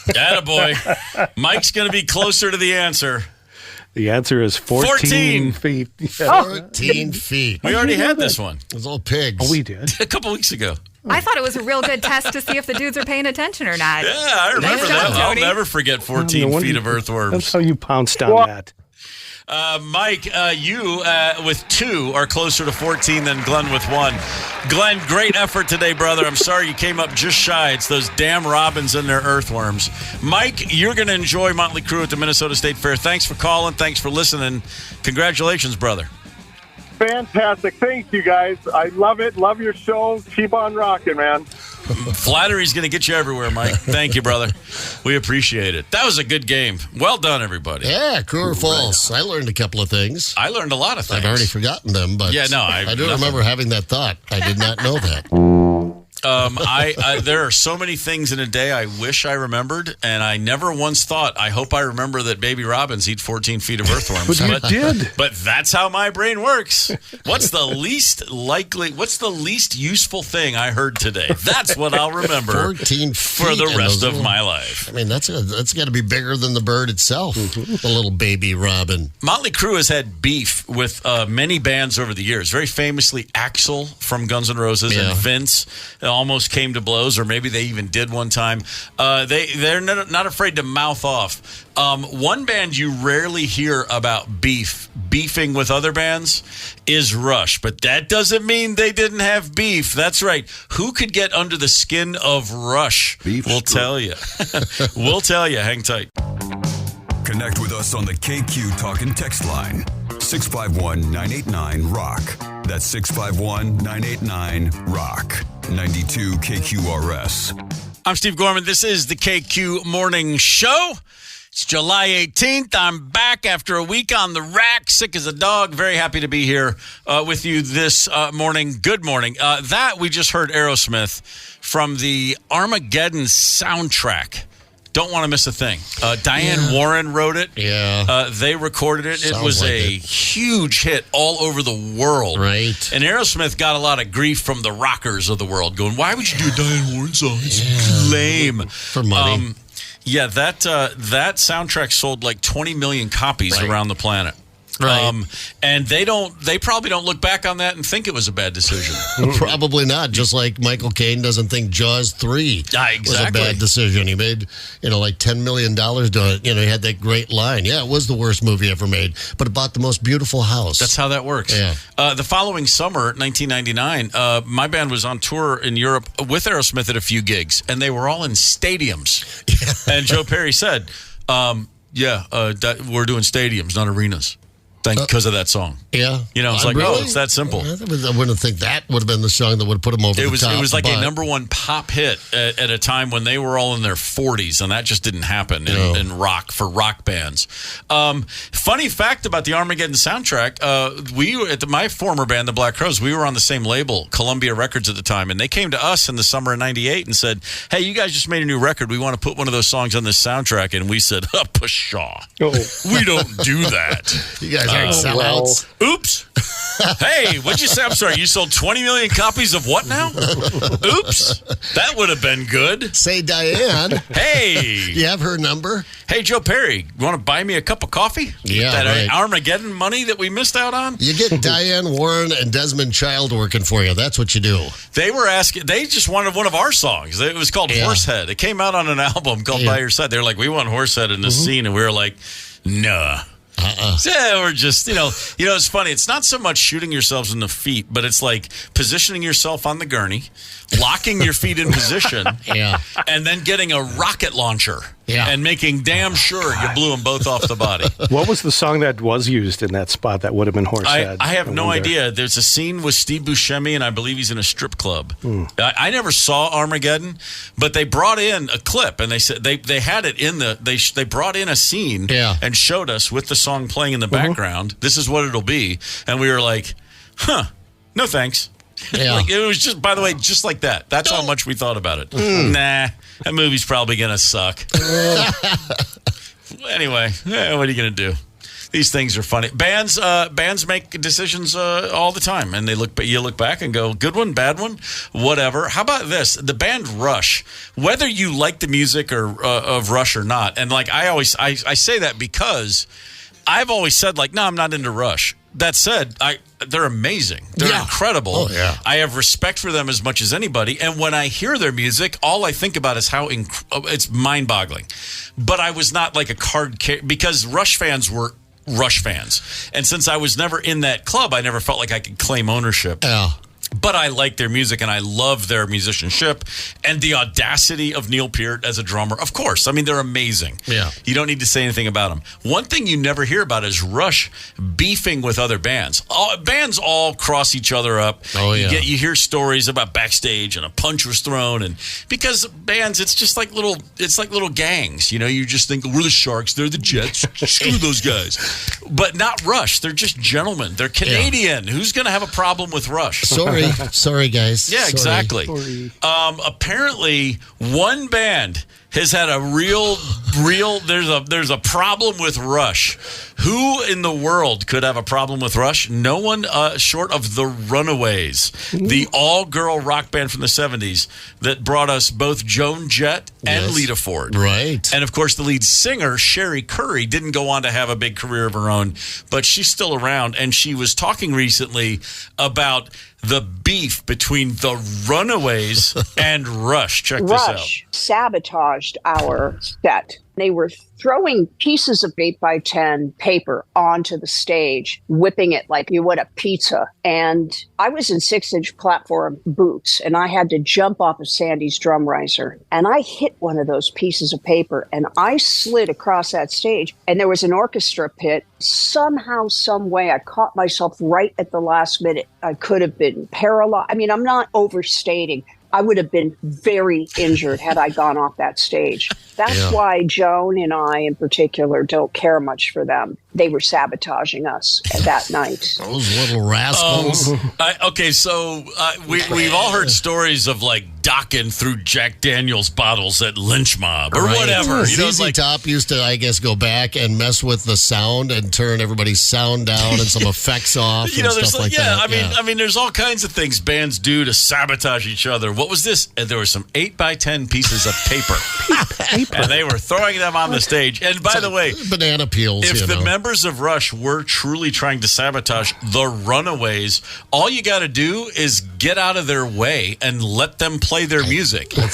Attaboy. Mike's going to be closer to the answer. The answer is 14 feet. Yeah. 14 feet. We already had this one. Those old pigs. Oh, we did. A couple weeks ago. I thought it was a real good test to see if the dudes are paying attention or not. Yeah, I remember Nice that. job, I'll Tony. never forget 14 feet of That's earthworms. how you pounced on that. Mike, you with 2 are closer to 14 than Glenn with 1. Glenn, great effort today, brother. I'm sorry you came up just shy. It's those damn robins and their earthworms. Mike, you're going to enjoy Motley Crue at the Minnesota State Fair. Thanks for calling. Thanks for listening. Congratulations, brother. Fantastic. Thanks, you guys. I love it. Love your show. Keep on rocking, man. Flattery's going to get you everywhere, Mike. Thank you, brother. We appreciate it. That was a good game. Well done, everybody. Yeah, true or false. I learned a couple of things. I learned a lot of things. I'd already forgotten them, but Yeah, no, I do remember having that thought. I did not know that. There are so many things in a day I wish I remembered, and I never once thought, I hope I remember that baby robins eat 14 feet of earthworms. But you did. But that's how my brain works. What's the least useful thing I heard today? That's what I'll remember 14 feet for the and rest those of my life. I mean, that's got to be bigger than the bird itself, the little baby robin. Motley Crue has had beef with many bands over the years. Very famously, Axl from Guns N' Roses and Vince almost came to blows, or maybe they even did one time. They're not afraid to mouth off. One band you rarely hear about beefing with other bands is Rush, but that doesn't mean they didn't have beef. That's right. Who could get under the skin of Rush? We'll tell you. We'll tell you. Hang tight. Connect with us on the KQ Talk and Text line. 651-989-ROCK. That's 651-989-ROCK. 92 KQRS. I'm Steve Gorman. This is the KQ Morning Show. It's July 18th. I'm back after a week on the rack, sick as a dog. Very happy to be here with you this morning. Good morning. That we just heard Aerosmith from the Armageddon soundtrack. Don't want to miss a thing. Diane Warren wrote it. Yeah. They recorded it. Sounds it was like a huge hit all over the world. Right. And Aerosmith got a lot of grief from the rockers of the world going, why would you do a Diane Warren song? It's lame. For money. That soundtrack sold like 20 million copies around the planet. Right. And they probably don't look back on that and think it was a bad decision. Probably not. Just like Michael Caine doesn't think Jaws 3 was a bad decision. He made, like $10 million doing it. He had that great line. Yeah, it was the worst movie ever made, but it bought the most beautiful house. That's how that works. Yeah. The following summer, 1999, my band was on tour in Europe with Aerosmith at a few gigs, and they were all in stadiums. And Joe Perry said, we're doing stadiums, not arenas. Because of that song. Yeah. It's like, really? it's that simple. I wouldn't think that would have been the song that would have put them over the top. It was like a number one pop hit at a time when they were all in their 40s, and that just didn't happen in rock, for rock bands. Funny fact about the Armageddon soundtrack, my former band, the Black Crowes, we were on the same label, Columbia Records at the time, and they came to us in the summer of 98 and said, hey, you guys just made a new record. We want to put one of those songs on this soundtrack. And we said, pshaw. We don't do that. You guys aren't sellouts. Oops. Hey, what'd you say? I'm sorry. You sold 20 million copies of what now? Oops. That would have been good. Say Diane. Hey. You have her number? Hey, Joe Perry, you want to buy me a cup of coffee? Yeah, that Armageddon money that we missed out on? You get Diane Warren and Desmond Child working for you. That's what you do. They were asking, they just wanted one of our songs. It was called Horsehead. It came out on an album called By Your Side. They were like, we want Horsehead in this scene. And we were like, nah. Yeah, we're just, it's funny. It's not so much shooting yourselves in the feet, but it's like positioning yourself on the gurney, locking your feet in position, and then getting a rocket launcher and making damn sure you blew them both off the body. What was the song that was used in that spot that would have been Horsehead? I have no idea. There's a scene with Steve Buscemi, and I believe he's in a strip club. I never saw Armageddon, but they brought in a clip, and they said they had it in they brought in a scene and showed us with the song playing in the background. This is what it'll be, and we were like, no thanks. Like, it was just, by the way, just like that. That's how much we thought about it. Nah, that movie's probably gonna suck. Anyway, what are you gonna do? These things are funny. Bands make decisions all the time, and you look back and go, good one, bad one, whatever. How about this? The band Rush, whether you like the music of Rush or not, and like I say that because I've always said, like, no, I'm not into Rush. That said, they're amazing. They're incredible. Oh, yeah. I have respect for them as much as anybody. And when I hear their music, all I think about is how it's mind-boggling. But I was not like because Rush fans were Rush fans. And since I was never in that club, I never felt like I could claim ownership. Yeah. But I like their music, and I love their musicianship and the audacity of Neil Peart as a drummer. Of course. I mean, they're amazing. Yeah. You don't need to say anything about them. One thing you never hear about is Rush beefing with other bands. Bands all cross each other up. Oh, yeah. You hear stories about backstage and a punch was thrown. And because bands, it's just like little gangs. You just think, we're the Sharks, they're the Jets. Screw those guys. But not Rush. They're just gentlemen. They're Canadian. Yeah. Who's going to have a problem with Rush? Sorry, guys. Yeah, exactly. Apparently, one band has had a real. There's a problem with Rush. Who in the world could have a problem with Rush? No one short of the Runaways, the all-girl rock band from the 70s that brought us both Joan Jett and Lita Ford. Right. And, of course, the lead singer, Sherry Curry, didn't go on to have a big career of her own, but she's still around. And she was talking recently about the beef between the Runaways and Rush. Check this out. Rush sabotaged our set. They were throwing pieces of 8x10 paper onto the stage, whipping it like you would a pizza. And I was in 6-inch platform boots, and I had to jump off of Sandy's drum riser. And I hit one of those pieces of paper, and I slid across that stage. And there was an orchestra pit. Somehow, some way, I caught myself right at the last minute. I could have been paralyzed. I mean, I'm not overstating. I would have been very injured had I gone off that stage. That's why Joan and I in particular don't care much for them. They were sabotaging us that night. Those little rascals. We've all heard stories of like docking through Jack Daniels bottles at Lynch Mob or whatever. ZZ Top used to, I guess, go back and mess with the sound and turn everybody's sound down and some effects off and stuff like that. I mean, there's all kinds of things bands do to sabotage each other. What was this? There were some 8x10 pieces of paper. And they were throwing them on the stage. And by the way, banana peels. If the members of Rush were truly trying to sabotage the Runaways, all you got to do is get out of their way and let them play their music. I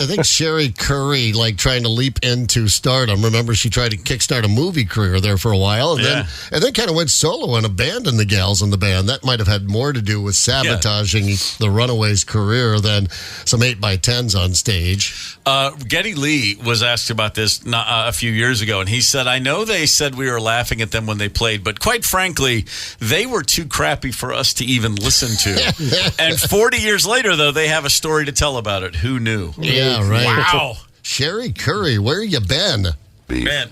think Sherry Curry, like trying to leap into stardom. Remember, she tried to kickstart a movie career there for a while, and then kind of went solo and abandoned the gals in the band. That might have had more to do with sabotaging the Runaways' career than some 8x10s on stage. Geddy Lee was asked about this a few years ago, and he said, I know they said we were laughing at them when they played, but quite frankly, they were too crappy for us to even listen to. And 40 years later, though, they have a story to tell about it. Who knew? Yeah, right. Wow. Sherry Curry, where you been? Man.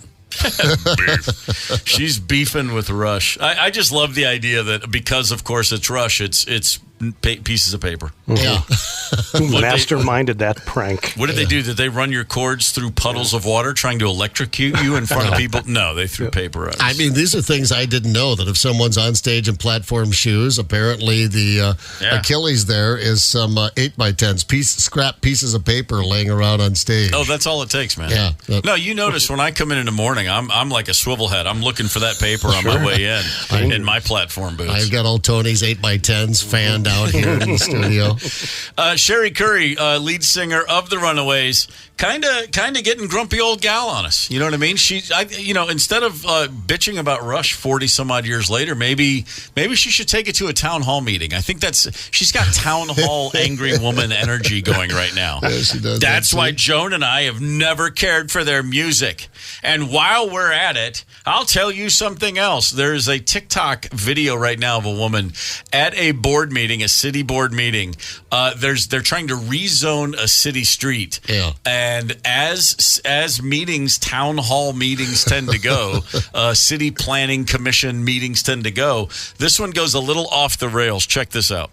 She's beefing with Rush. I just love the idea that because, of course, it's Rush, it's pieces of paper. Yeah. Who masterminded that prank? What did they do? Did they run your cords through puddles of water trying to electrocute you in front of people? No, they threw paper at us. I mean, these are things I didn't know, that if someone's on stage in platform shoes, apparently the Achilles there is some 8x10s, scrap pieces of paper laying around on stage. Oh, that's all it takes, man. Yeah. No, you notice when I come in the morning, I'm like a swivel head. I'm looking for that paper on my way in my platform boots. I've got old Tony's 8x10s fanned out here in the studio. Sherry Curry, lead singer of the Runaways, kind of getting grumpy old gal on us. You know what I mean? Instead of bitching about Rush 40 some odd years later, maybe she should take it to a town hall meeting. I think she's got town hall angry woman energy going right now. Yeah, she does. That's why Joan and I have never cared for their music. And while we're at it, I'll tell you something else. There's a TikTok video right now of a woman at a board meeting, a city board meeting. They're trying to rezone a city street. Yeah. And as meetings, town hall meetings tend to go, city planning commission meetings tend to go, this one goes a little off the rails. Check this out.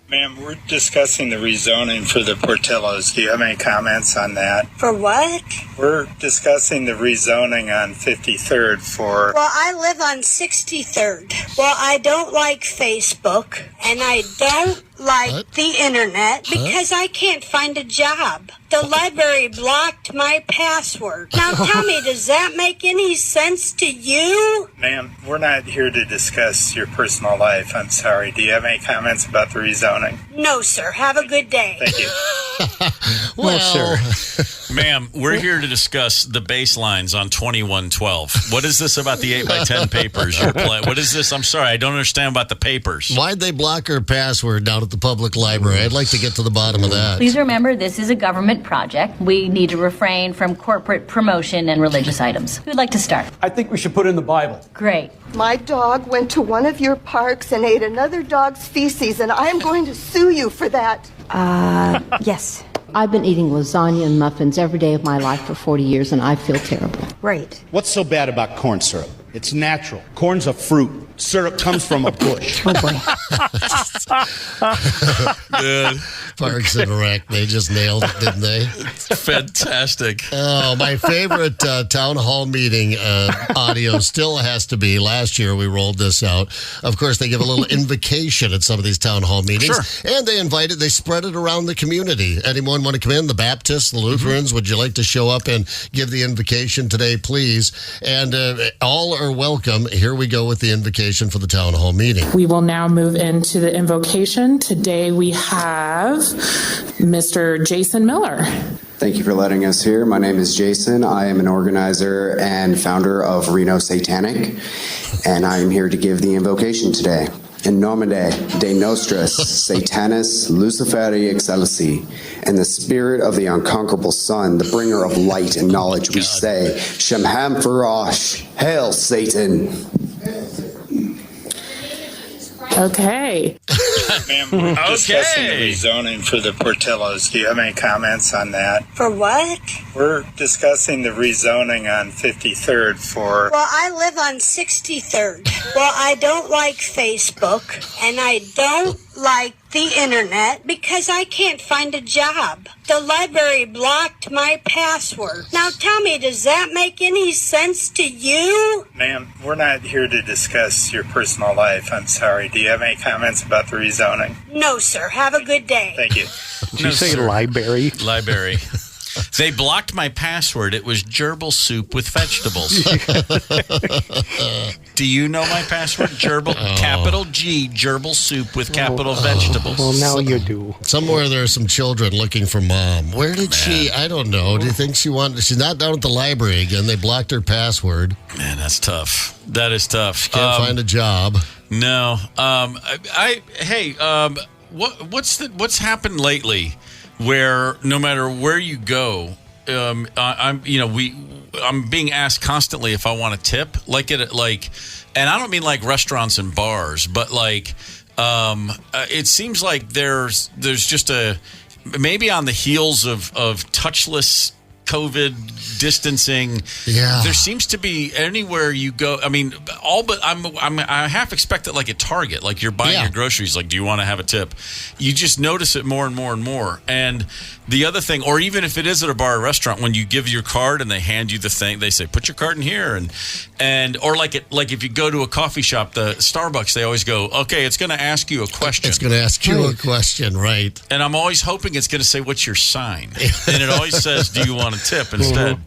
Ma'am, we're discussing the rezoning for the Portillos. Do you have any comments on that? For what? We're discussing the rezoning on 53rd for... Well, I live on 63rd. Well, I don't like Facebook, and I don't like the internet because I can't find a job. The library blocked my password. Now tell me, does that make any sense to you? Ma'am, we're not here to discuss your personal life. I'm sorry. Do you have any comments about the rezoning? No, sir. Have a good day. Thank you. Well, sir. Ma'am, we're here to discuss the baselines on 2112. What is this about the 8x10 papers you're playing? What is this? I'm sorry, I don't understand about the papers. Why'd they block her password down at the public library? I'd like to get to the bottom of that. Please remember, this is a government project. We need to refrain from corporate promotion and religious items. Who'd like to start? I think we should put in the Bible. Great. My dog went to one of your parks and ate another dog's feces, and I am going to sue you for that. Yes. I've been eating lasagna and muffins every day of my life for 40 years, and I feel terrible. Right. What's so bad about corn syrup? It's natural. Corn's a fruit. Syrup comes from a bush. Oh, boy. Parks and Rec, they just nailed it, didn't they? Fantastic. Oh, my favorite town hall meeting audio still has to be, last year we rolled this out. Of course, they give a little invocation at some of these town hall meetings. Sure. And they spread it around the community. Anyone want to come in? The Baptists, the Lutherans, would you like to show up and give the invocation today, please? And all are welcome. Here we go with the invocation for the town hall meeting. We will now move into the invocation. Today we have Mr. Jason Miller. Thank you for letting us here. My name is Jason. I am an organizer and founder of Reno Satanic, and I am here to give the invocation today. In nomine de nostris Satanis Luciferi Excelsi, and the spirit of the unconquerable sun, the bringer of light and knowledge, we say, Shemham Farash, hail Satan. Okay. Ma'am, we're discussing the rezoning for the Portillos. Do you have any comments on that? For what? We're discussing the rezoning on 53rd for... Well, I live on 63rd. Well, I don't like Facebook, and I don't like the internet because I can't find a job. The library blocked my password. Now tell me, does that make any sense to you? Ma'am, we're not here to discuss your personal life. I'm sorry. Do you have any comments about the rezoning? No, sir. Have a good day. Thank you. Did you say library? Library. They blocked my password. It was gerbil soup with vegetables. Do you know my password? Gerbil, capital G, gerbil soup with capital vegetables. Well, now you do. Somewhere there are some children looking for mom. Where did she? I don't know. Do you think she's not down at the library again? They blocked her password. Man, that's tough. That is tough. She can't find a job. No. What's happened lately? Where no matter where you go, I'm being asked constantly if I want to tip, and I don't mean like restaurants and bars, but it seems like there's just maybe on the heels of touchless COVID distancing. Yeah. There seems to be anywhere you go. I mean, I half expect it like at Target, like you're buying your groceries. Like, do you want to have a tip? You just notice it more and more and more. And the other thing, or even if it is at a bar or restaurant, when you give your card and they hand you the thing, they say, put your card in here. Or like if you go to a coffee shop, the Starbucks, they always go, okay, it's going to ask you a question. It's going to ask you a question, right? And I'm always hoping it's going to say, what's your sign? And it always says, do you want a tip instead?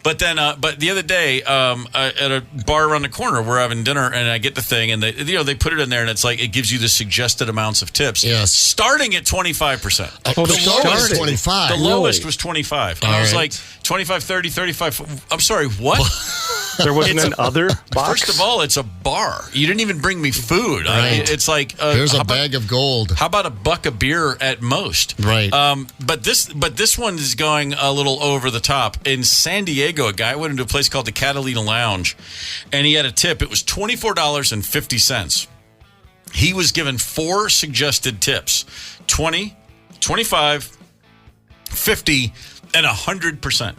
But then, but the other day, at a bar around the corner, we're having dinner, and I get the thing, and they put it in there, and it's like it gives you the suggested amounts of tips. Yes, starting at 25%. The lowest was 25. The lowest was 25. And I was like 25, 30, 35. I'm sorry, what? There wasn't an other box? First of all, it's a bar. You didn't even bring me food. Right. I mean, it's like here's a bag of gold. How about a buck of beer at most? Right. But this one is going a little over the top. In San Diego, a guy went into a place called the Catalina Lounge, and he had a tip. It was $24.50. He was given 4 suggested tips: 20, 25, 50, and 100%.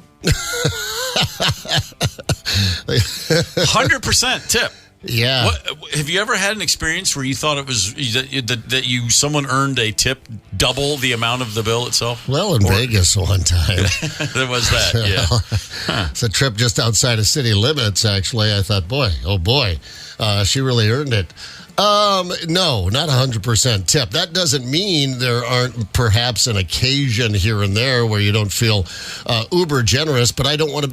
100% tip. Yeah. Have you ever had an experience where you thought it was that someone earned a tip double the amount of the bill itself? Well, in Vegas one time. There was that, yeah. It's a trip just outside of city limits, actually. I thought, she really earned it. No, not 100% tip. That doesn't mean there aren't perhaps an occasion here and there where you don't feel uber generous, but I don't want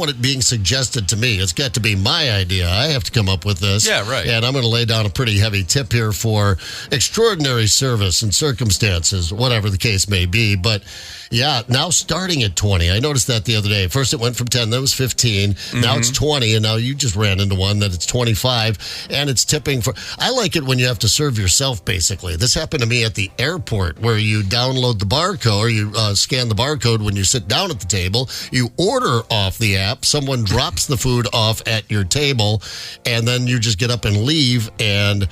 it being suggested to me. It's got to be my idea. I have to come up with this. Yeah, right. And I'm going to lay down a pretty heavy tip here for extraordinary service and circumstances, whatever the case may be. But yeah, now starting at 20. I noticed that the other day. First it went from 10, then it was 15. Now it's 20, and now you just ran into one that it's 25, and it's tipping for... I like it when you have to serve yourself, basically. This happened to me at the airport, where you download the barcode, or you scan the barcode when you sit down at the table. You order off the app. Someone drops the food off at your table, and then you just get up and leave. And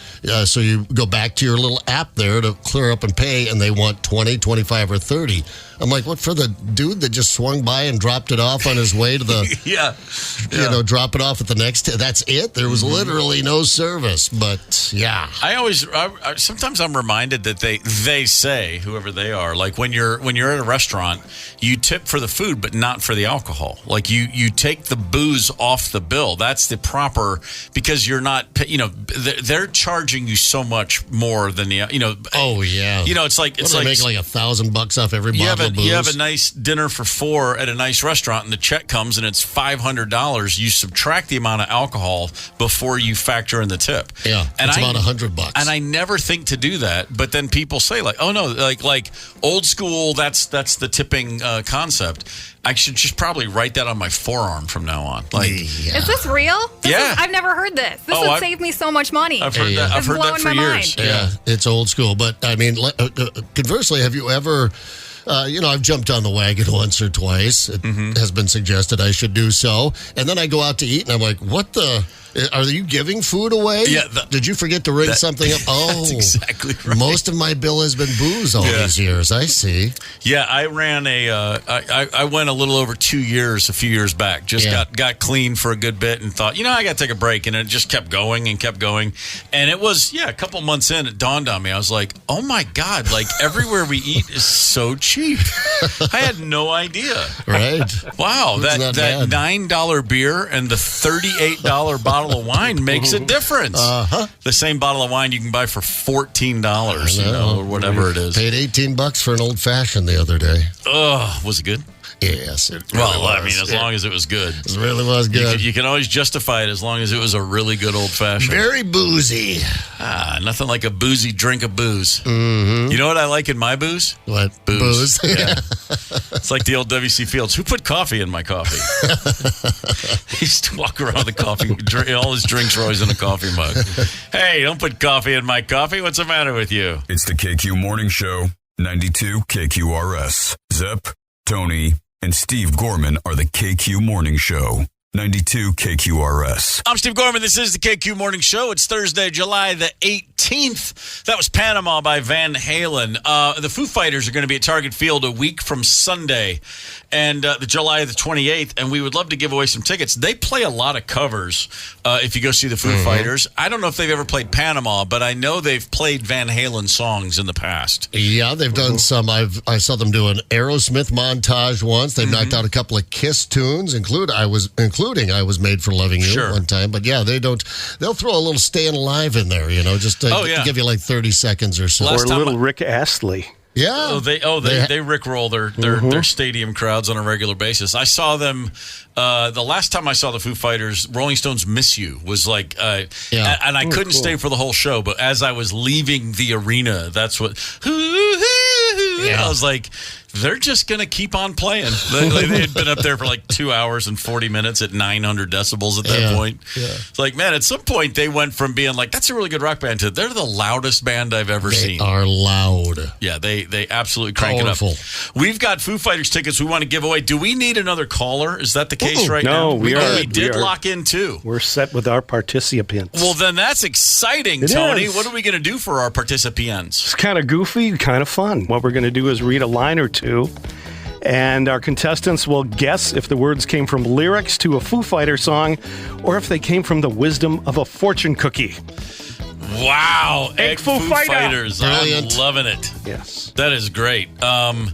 so you go back to your little app there to clear up and pay, and they want 20, 25, or 30. I'm like, what, for the dude that just swung by and dropped it off on his way to the, drop it off at the next, that's it? There was literally no service, but yeah. Sometimes I'm reminded that they say, whoever they are, like when you're at a restaurant, you tip for the food, but not for the alcohol. Like you take the booze off the bill. That's the proper, because you're not, they're charging you so much more than Oh yeah. It's like, they make like $1,000 off every bottle of booze. You have a nice dinner for 4 at a nice restaurant, and the check comes and it's $500. You subtract the amount of alcohol before you factor in the tip. Yeah, and it's about $100. And I never think to do that, but then people say like, "Oh no, like old school." That's the tipping concept. I should just probably write that on my forearm from now on. Like, is this real? I've never heard this. This would save me so much money. I've heard that. I've heard that for years. Yeah, it's old school. But I mean, conversely, have you ever? I've jumped on the wagon once or twice. It has been suggested I should do so. And then I go out to eat, and I'm like, what the? Are you giving food away? Yeah. Did you forget to ring something up? Oh, that's exactly right. Most of my bill has been booze all these years. I see. Yeah, I ran I went a little over 2 years a few years back. Just got clean for a good bit and thought, I got to take a break. And it just kept going and kept going. And it was, a couple months in, it dawned on me. I was like, oh my God, like everywhere we eat is so cheap. I had no idea. Right. Wow, that $9 beer and the $38 bottle of wine makes a difference. The same bottle of wine you can buy for $14, or whatever it is. Paid $18 for an old fashioned the other day. Oh, was it good? Yes, it really was. I mean, as long as it was good. It really was good. You can always justify it as long as it was a really good old fashioned. Very boozy. Nothing like a boozy drink of booze. Mm-hmm. You know what I like in my booze? What? Booze. Yeah. It's like the old W.C. Fields. Who put coffee in my coffee? He used to walk around with the coffee. All his drinks were always in a coffee mug. Hey, don't put coffee in my coffee. What's the matter with you? It's the KQ Morning Show, 92 KQRS. Zep, Tony, and Steve Gorman are the KQ Morning Show. 92 KQRS. I'm Steve Gorman. This is the KQ Morning Show. It's Thursday, July the 18th. That was Panama by Van Halen. The Foo Fighters are going to be at Target Field a week from Sunday, and the July the 28th, and we would love to give away some tickets. They play a lot of covers if you go see the Foo Fighters. I don't know if they've ever played Panama, but I know they've played Van Halen songs in the past. Yeah, they've done some. I saw them do an Aerosmith montage once. They've knocked out a couple of Kiss tunes, including I Was Made for Loving You one time. But yeah, they'll throw a little Staying Alive in there, just to give you like 30 seconds or so. Or a little Rick Astley. Yeah. They rickroll their stadium crowds on a regular basis. I saw them the last time I saw the Foo Fighters. Rolling Stones' "Miss You" was like, and I couldn't stay for the whole show. But as I was leaving the arena, that's what I was like. They're just going to keep on playing. They had been up there for like 2 hours and 40 minutes at 900 decibels at that point. Yeah. It's like, man, at some point they went from being like, that's a really good rock band to they're the loudest band I've ever seen. They are loud. Yeah, they absolutely crank it up. We've got Foo Fighters tickets we want to give away. Do we need another caller? Is that the case right now? No, we did lock in too. We're set with our participants. Well, then that's exciting, Tony. What are we going to do for our participants? It's kind of goofy, kind of fun. What we're going to do is read a line or two, and our contestants will guess if the words came from lyrics to a Foo Fighter song or if they came from the wisdom of a fortune cookie. Wow. Egg Foo Fighters. Brilliant. I'm loving it. Yes. That is great. I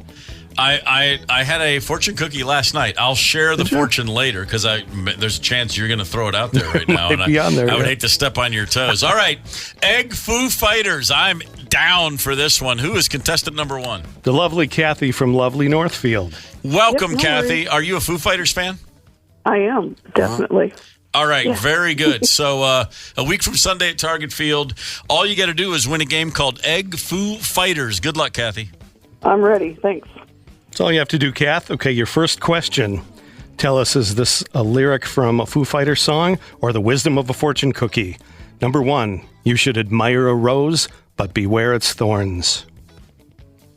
had a fortune cookie last night. I'll share the fortune later because there's a chance you're going to throw it out there right now. Might be on there, I would hate to step on your toes. All right. Egg Foo Fighters. I'm down for this one. Who is contestant number one? The lovely Kathy from lovely Northfield. Welcome, Kathy. Are you a Foo Fighters fan? I am, definitely. All right, very good. So a week from Sunday at Target Field, all you got to do is win a game called Egg Foo Fighters. Good luck, Kathy. I'm ready. Thanks. That's all you have to do, Kath. Okay, your first question. Tell us, is this a lyric from a Foo Fighter song or the wisdom of a fortune cookie? Number one, you should admire a rose, but beware its thorns.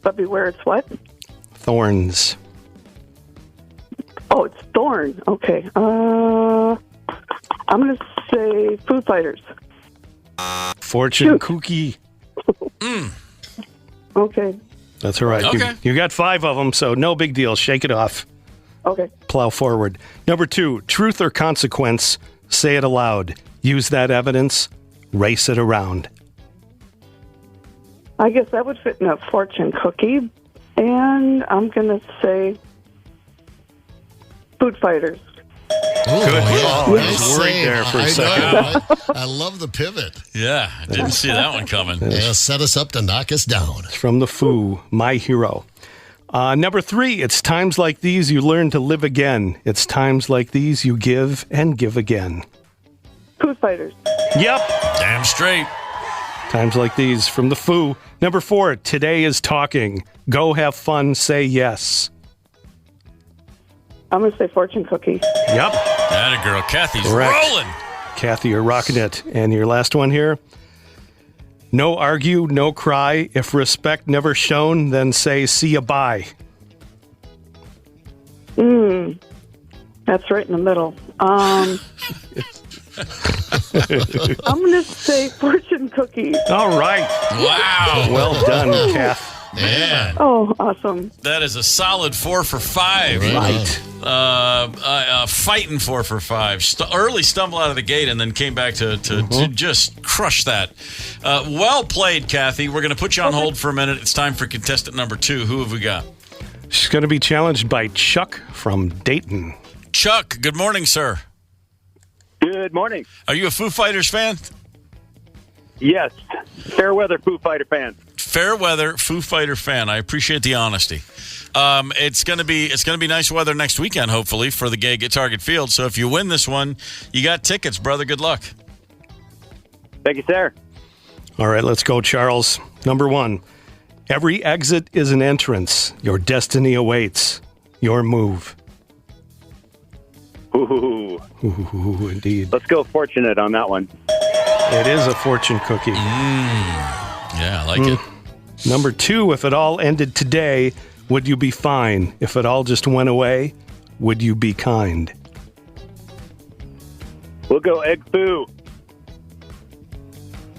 But beware its what? Thorns. Oh, it's thorn. Okay. I'm going to say Foo Fighters. Fortune cookie. Okay. That's all right. Okay. You got 5 of them, so no big deal. Shake it off. Okay. Plow forward. Number 2, truth or consequence. Say it aloud. Use that evidence. Race it around. I guess that would fit in a fortune cookie. And I'm going to say Foo Fighters. Good call. I was worried there for a second. I love the pivot. Yeah, I didn't see that one coming. Yeah, set us up to knock us down. It's from the Foo, My Hero. Number 3, it's times like these you learn to live again. It's times like these you give and give again. Foo Fighters. Yep. Damn straight. Times like these from the Foo. Number 4, today is talking. Go have fun, say yes. I'm going to say fortune cookie. Yep. Atta girl. Kathy's Correct. rolling. Kathy, you're rocking it. And your last one here. No argue, no cry. If respect never shown, then say see ya bye. That's right in the middle. I'm going to say fortune cookie. All right. Wow. Well done, Kath. Man. Oh, awesome. That is a solid 4 for 5. Right. Fighting 4 for 5. Early stumble out of the gate and then came back to just crush that. Well played, Kathy. We're going to put you on hold for a minute. It's time for contestant number 2. Who have we got? She's going to be challenged by Chuck from Dayton. Chuck, good morning, sir. Good morning. Are you a Foo Fighters fan? Yes. Fair weather Foo Fighter fan. Fair weather Foo Fighter fan. I appreciate the honesty. It's gonna be nice weather next weekend, hopefully, for the gig at Target Field. So if you win this one, you got tickets, brother. Good luck. Thank you, sir. All right, let's go, Charles. Number 1. Every exit is an entrance. Your destiny awaits. Your move. Ooh. Ooh, indeed. Let's go fortunate on that one. It is a fortune cookie. Yeah, I like it. Number 2, if it all ended today, would you be fine? If it all just went away, would you be kind? We'll go egg foo.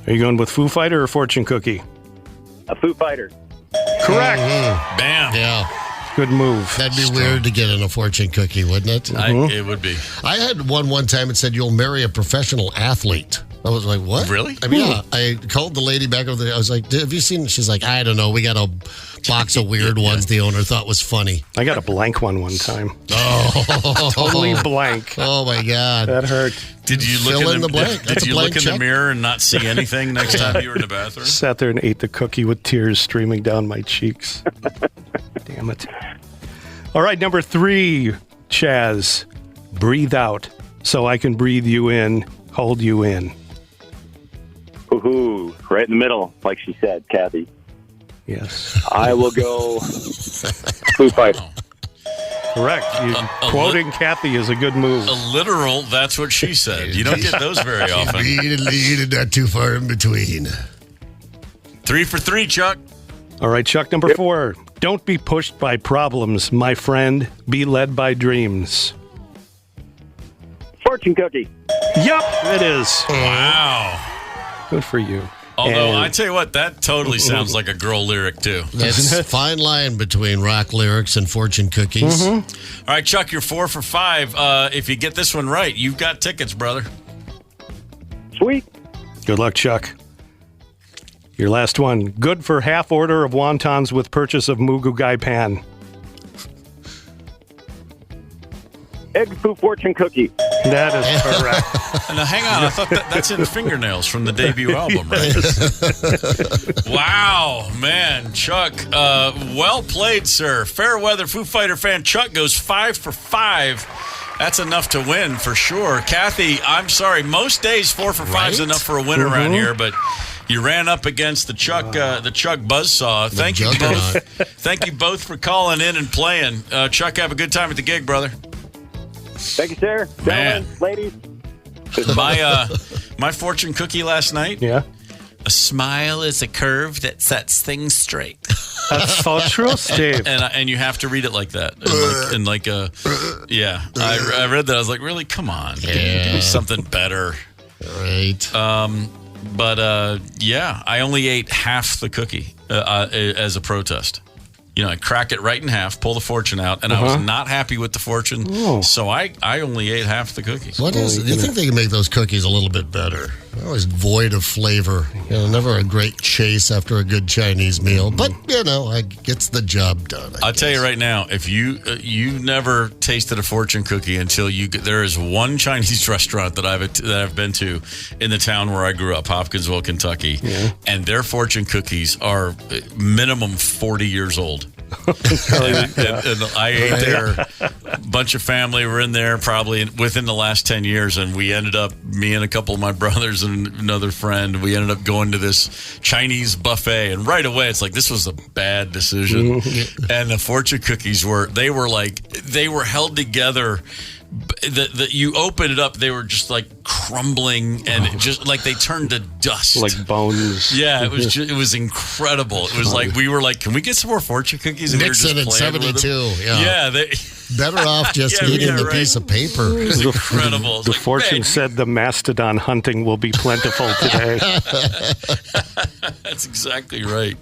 Are you going with Foo Fighter or fortune cookie? A Foo Fighter. Correct. Bam. Yeah. Good move. That'd be weird to get in a fortune cookie, wouldn't it? It would be. I had one time. It said you'll marry a professional athlete. I was like, what? Really? I mean, yeah. I called the lady back over there. I was like, have you seen? She's like, I don't know. We got a box of weird ones the owner thought was funny. I got a blank one time. Oh. Totally blank. Oh, my God. That hurt. Did you look Fill in the blank. Did you look in the mirror and not see anything next time you were in the bathroom? Sat there and ate the cookie with tears streaming down my cheeks. Damn it. All right, number 3, Chaz. Breathe out so I can breathe you in, hold you in. Ooh, right in the middle, like she said, Kathy. Yes. I will go Foo Fighter. Correct. Quoting Kathy is a good move. A literal, that's what she said. You don't get those very often. Lead and not too far in between. 3 for 3, Chuck. All right, Chuck, number 4. Don't be pushed by problems, my friend. Be led by dreams. Fortune cookie. Yep, it is. Wow. Good for you. Although, I tell you what, that totally sounds like a girl lyric, too. That's a fine line between rock lyrics and fortune cookies. All right, Chuck, you're 4 for 5. If you get this one right, you've got tickets, brother. Sweet. Good luck, Chuck. Your last one. Good for half order of wontons with purchase of Mugu Gai Pan. Egg foo fortune cookie. That is correct. Now, hang on. I thought that's in Fingernails from the debut album, right? Wow, man. Chuck, well played, sir. Fair weather Foo Fighter fan Chuck goes 5 for 5. That's enough to win for sure. Kathy, I'm sorry. Most days 4 for 5 is enough for a win around here, but you ran up against the Chuck buzzsaw. Thank you both. Thank you both for calling in and playing. Chuck, have a good time at the gig, brother. Thank you, sir. Man. Ladies. My fortune cookie last night. Yeah. A smile is a curve that sets things straight. That's so true, Steve. And you have to read it like that. Yeah. I read that. I was like, really? Come on. Give me something better. Right. But yeah, I only ate half the cookie as a protest. You know, I crack it right in half, pull the fortune out, and I was not happy with the fortune, so I only ate half the cookies. Do you think they can make those cookies a little bit better? They're always void of flavor. You know, never a great chase after a good Chinese meal, but you know, it gets the job done. I'll tell you right now, if you never tasted a fortune cookie until there is one Chinese restaurant that I've been to in the town where I grew up, Hopkinsville, Kentucky, and their fortune cookies are minimum 40 years old. and I ate there. A bunch of family were in there probably within the last 10 years, and we ended up, me and a couple of my brothers and another friend, we ended up going to this Chinese buffet, and right away it's like, this was a bad decision. And the fortune cookies were held together. You open it up, they were just like crumbling, and it just like they turned to dust, like bones. Yeah, it was incredible. It was like we were like, can we get some more fortune cookies? And Nixon we were just in 72. Yeah, Better off just eating the piece of paper. It's incredible. The fortune said the mastodon hunting will be plentiful today. That's exactly right.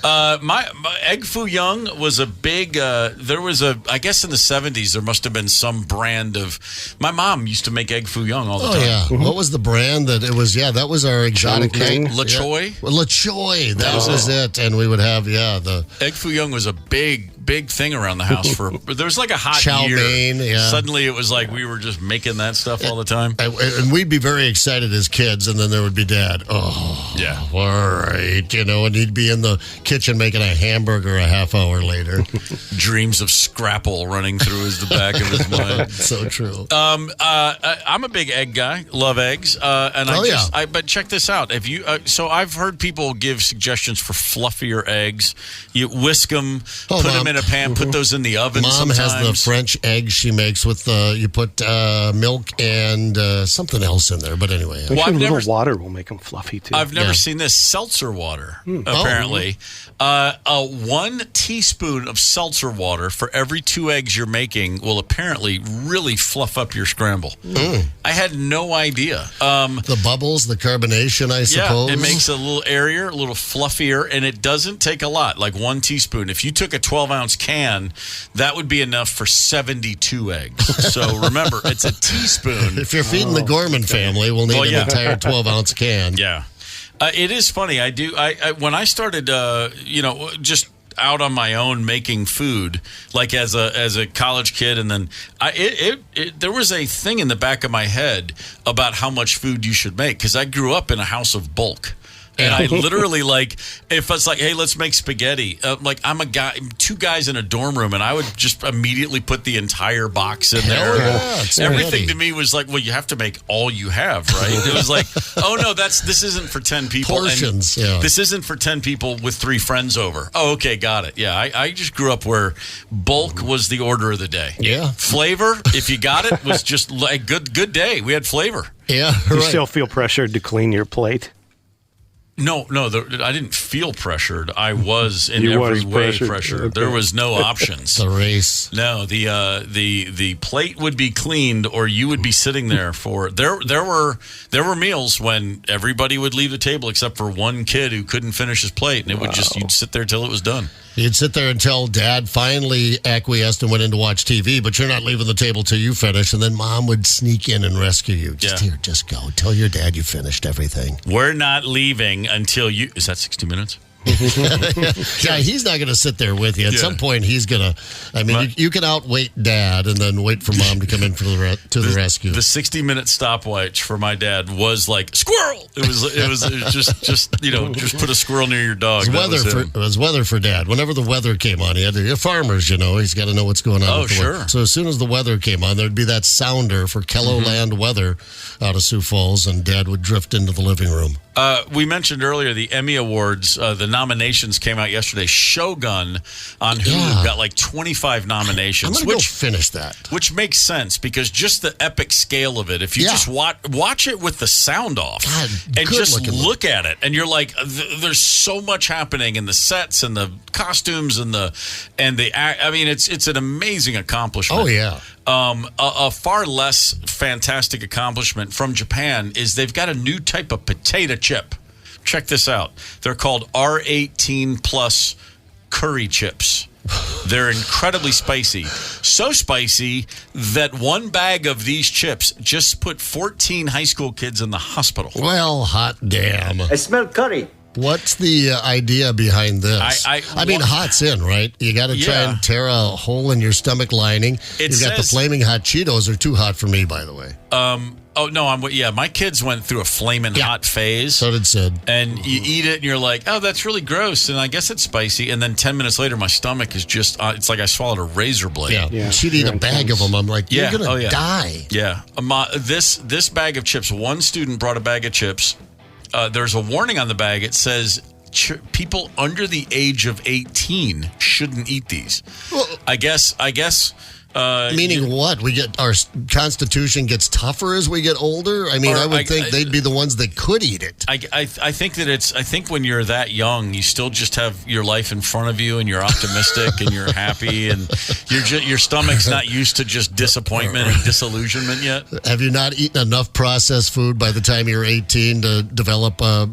My egg foo young was a big. There was I guess in the 70s there must have been some brand of. My mom used to make egg foo young all the time. Yeah. Mm-hmm. What was the brand that it was? Yeah, that was our exotic name. La Choy. Yeah. La Choy. That was it. And we would have the egg foo young was a big thing around the house for. There was like a hot chow year. mein, yeah. Suddenly it was like we were just making that stuff all the time. And we'd be very excited as kids, and then there would be Dad. Oh, yeah. All right, and he'd be in the kitchen making a hamburger a half hour later. Dreams of Scrapple running through the back of his mind. So true. I'm a big egg guy. Love eggs. But check this out. If you, so I've heard people give suggestions for fluffier eggs. You whisk them, put them in a pan, put those in the oven. Mom sometimes. has the French eggs she makes with you put milk and something else in there. But anyway, a little water will make them fluffy too. I've never seen this seltzer water. Apparently, 1 teaspoon of seltzer water for every 2 eggs you're making will apparently really fluff up your scramble. I had no idea. The bubbles, the carbonation, I suppose. Yeah, it makes it a little airier, a little fluffier, and it doesn't take a lot, like 1 teaspoon. If you took a 12-ounce can, that would be enough for 72 eggs. So remember, it's a teaspoon. If you're feeding the Gorman family, we'll need an entire 12-ounce can. Yeah. It is funny. I when I started, just out on my own making food, like as a college kid, and then there was a thing in the back of my head about how much food you should make, because I grew up in a house of bulk. And I literally, if it's like, hey, let's make spaghetti. I'm 2 guys in a dorm room, and I would just immediately put the entire box in there. Everything to me was like, well, you have to make all you have, right? It was like, oh no, this isn't for 10 people. Portions, This isn't for 10 people with 3 friends over. Oh, okay, got it. Yeah, I just grew up where bulk was the order of the day. Yeah. Flavor, if you got it, was just like good day. We had flavor. Yeah, You still feel pressured to clean your plate? No, I didn't feel pressured. I was in every way pressured. Okay. There was no options. The race. No, the plate would be cleaned, or you would be sitting there for. There were meals when everybody would leave the table except for one kid who couldn't finish his plate, and it would you'd sit there till it was done. You'd sit there until Dad finally acquiesced and went in to watch TV, but you're not leaving the table till you finish, and then Mom would sneak in and rescue you. Just go. Tell your dad you finished everything. We're not leaving until you... Is that 60 minutes? Yeah, he's not going to sit there with you. At some point, he's going to... I mean, you can outwait Dad and then wait for Mom to come in to the rescue. The 60-minute stopwatch for my dad was like, squirrel! It was just put a squirrel near your dog. It was weather for Dad. Whenever the weather came on, he had to... Farmers, he's got to know what's going on. Oh, sure. Weather. So as soon as the weather came on, there'd be that sounder for Kelloland weather out of Sioux Falls, and Dad would drift into the living room. We mentioned earlier the Emmy Awards. The nominations came out yesterday. Shogun on Hulu got like 25 nominations. I'm going to go finish that. Which makes sense, because just the epic scale of it. If you just watch it with the sound off and just look at it, and you're like, there's so much happening in the sets and the costumes and the I mean, it's an amazing accomplishment. Oh yeah. A far less fantastic accomplishment from Japan is they've got a new type of potato chip. Check this out. They're called R18 Plus curry chips. They're incredibly spicy. So spicy that 1 bag of these chips just put 14 high school kids in the hospital. Well, hot damn. I smell curry. What's the idea behind this? I mean, hot's in, right? You got to try and tear a hole in your stomach lining. You've got the flaming hot Cheetos are too hot for me, by the way. Oh, no, my kids went through a flaming hot phase. So did Sid. And you eat it and you're like, oh, that's really gross. And I guess it's spicy. And then 10 minutes later, my stomach is just, it's like I swallowed a razor blade. Yeah. She'd eat a bag of them. I'm like, you're going to die. Yeah. This bag of chips, one student brought a bag of chips. There's a warning on the bag. It says people under the age of 18 shouldn't eat these. Well, I guess Meaning what? We get our constitution gets tougher as we get older. I mean, I would think they'd be the ones that could eat it. I think that I think when you're that young, you still just have your life in front of you, and you're optimistic and you're happy, and your stomach's not used to just disappointment and disillusionment yet. Have you not eaten enough processed food by the time you're 18 to develop a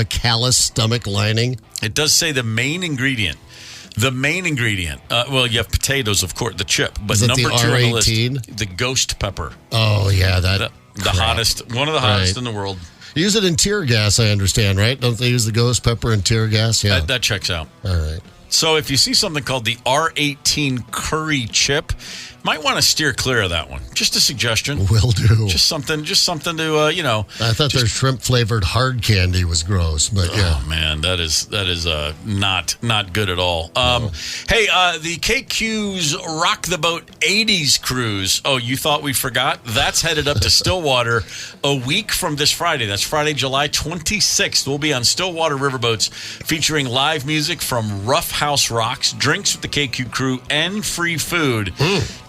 callous stomach lining? It does say the main ingredient. Well, you have potatoes, of course, the chip. But number 2 on the list, the ghost pepper. Oh, yeah. The hottest, one of the hottest in the world. Use it in tear gas, I understand, right? Don't they use the ghost pepper in tear gas? Yeah. That checks out. All right. So if you see something called the R18 curry chip, might want to steer clear of that one. Just a suggestion. Will do. Just something to, I thought their shrimp-flavored hard candy was gross, but yeah. Oh, man, that is not good at all. Hey, the KQ's Rock the Boat 80s cruise. Oh, you thought we forgot? That's headed up to Stillwater a week from this Friday. That's Friday, July 26th. We'll be on Stillwater riverboats featuring live music from Rough House Rocks, drinks with the KQ crew, and free food.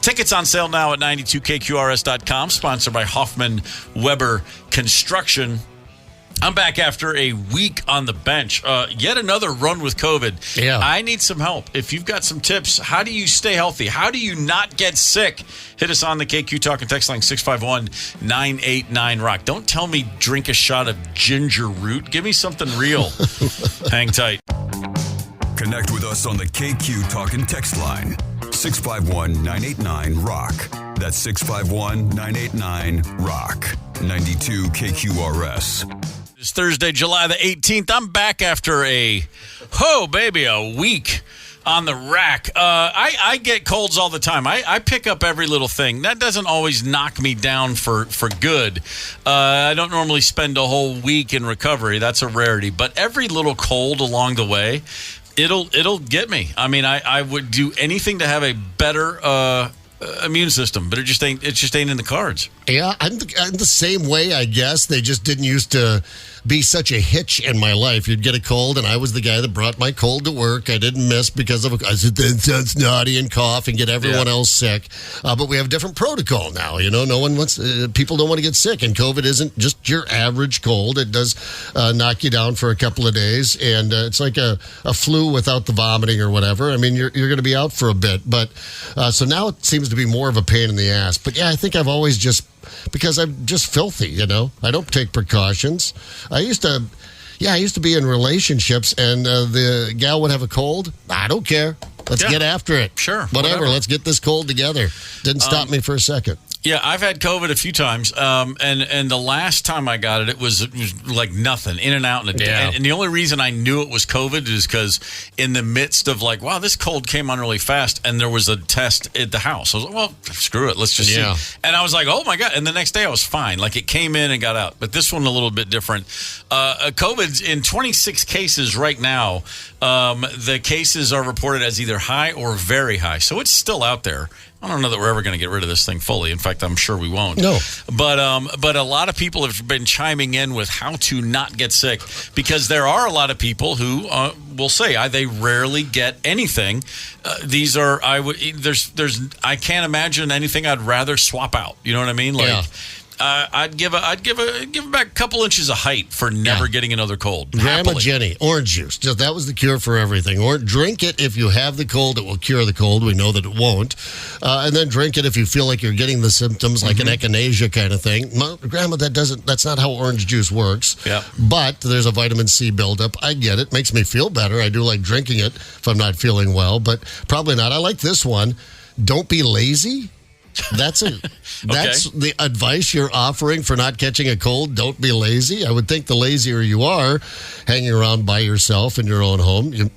Tickets on sale now at 92kqrs.com, sponsored by Hoffman Weber Construction. I'm back after a week on the bench. Yet another run with COVID. Yeah. I need some help. If you've got some tips, how do you stay healthy? How do you not get sick? Hit us on the KQ Talk and Text line 651-989-ROCK. Don't tell me drink a shot of ginger root. Give me something real. Hang tight. Connect with us on the KQ Talk and Text line. 651-989-ROCK. That's 651-989-ROCK. 92 KQRS. It's Thursday, July the 18th. I'm back after a week on the rack. I get colds all the time. I pick up every little thing. That doesn't always knock me down for good. I don't normally spend a whole week in recovery. That's a rarity. But every little cold along the way, it'll get me. I mean, I would do anything to have a better immune system, but it just ain't in the cards. Yeah, I'm the same way, I guess. They just didn't used to be such a hitch in my life. You'd get a cold, and I was the guy that brought my cold to work. I didn't miss because of I said, that sounds naughty, and cough and get everyone else sick. But we have a different protocol now. No one wants, people don't want to get sick, and COVID isn't just your average cold. It does knock you down for a couple of days, and it's like a flu without the vomiting or whatever. I mean, you're going to be out for a bit, but so now it seems to be more of a pain in the ass. But yeah, I think I've always just, because I'm just filthy, I don't take precautions. I used to be in relationships, and the gal would have a cold. I don't care. Let's get after it. Sure. Whatever. Let's get this cold together. Didn't stop me for a second. Yeah, I've had COVID a few times, and the last time I got it, it was like nothing, in and out in a day. Yeah. And the only reason I knew it was COVID is because in the midst of like, wow, this cold came on really fast, and there was a test at the house. I was like, well, screw it, let's just see. And I was like, oh my God, and the next day I was fine. Like it came in and got out. But this one a little bit different. COVID's in 26 cases right now. The cases are reported as either high or very high, so it's still out there. I don't know that we're ever going to get rid of this thing fully. In fact, I'm sure we won't. No. But a lot of people have been chiming in with how to not get sick, because there are a lot of people who will say they rarely get anything. These are I can't imagine anything I'd rather swap out. You know what I mean? Like I'd give back a couple inches of height for never getting another cold. Grandma Jenny, orange juice. That was the cure for everything. Or drink it if you have the cold. It will cure the cold. We know that it won't. And then drink it if you feel like you're getting the symptoms, like an echinacea kind of thing. Grandma, that's not how orange juice works. Yeah. But there's a vitamin C buildup. I get it. Makes me feel better. I do like drinking it if I'm not feeling well, but probably not. I like this one. Don't be lazy. That's the advice you're offering for not catching a cold. Don't be lazy. I would think the lazier you are, hanging around by yourself in your own home, you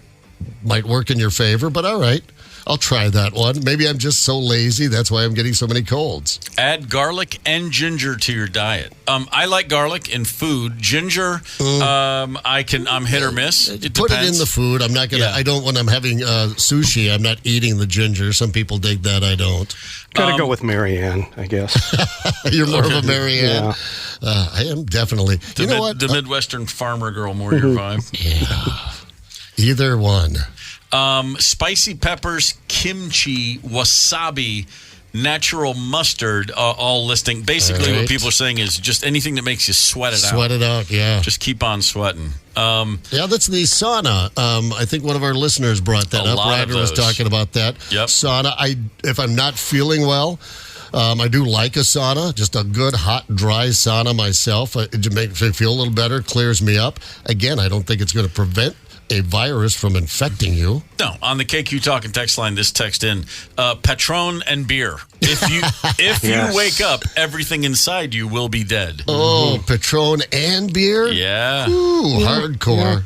might work in your favor. But all right, I'll try that one. Maybe I'm just so lazy. That's why I'm getting so many colds. Add garlic and ginger to your diet. I like garlic in food. Ginger, I'm hit or miss. It Put depends. it in the food. I'm not gonna. I don't when I'm having sushi. I'm not eating the ginger. Some people dig that. I don't. Gotta go with Marianne, I guess. You're more of a Marianne. Yeah. I am definitely. You know what? The Midwestern farmer girl, more your vibe. Yeah. Either one. Spicy peppers, kimchi, wasabi, natural mustard, all listing. Basically, what people are saying is just anything that makes you sweat it out. Sweat it out, yeah. Just keep on sweating. Yeah, that's the sauna. I think one of our listeners brought that up. Ryder was talking about that. Yep. Sauna. If I'm not feeling well, I do like a sauna, just a good, hot, dry sauna myself. It makes me feel a little better, clears me up. Again, I don't think it's going to prevent a virus from infecting you. No, on the KQ Talking text line, this text in, Patron and beer. If you wake up, everything inside you will be dead. Oh, Patron and beer? Yeah. Ooh, hardcore.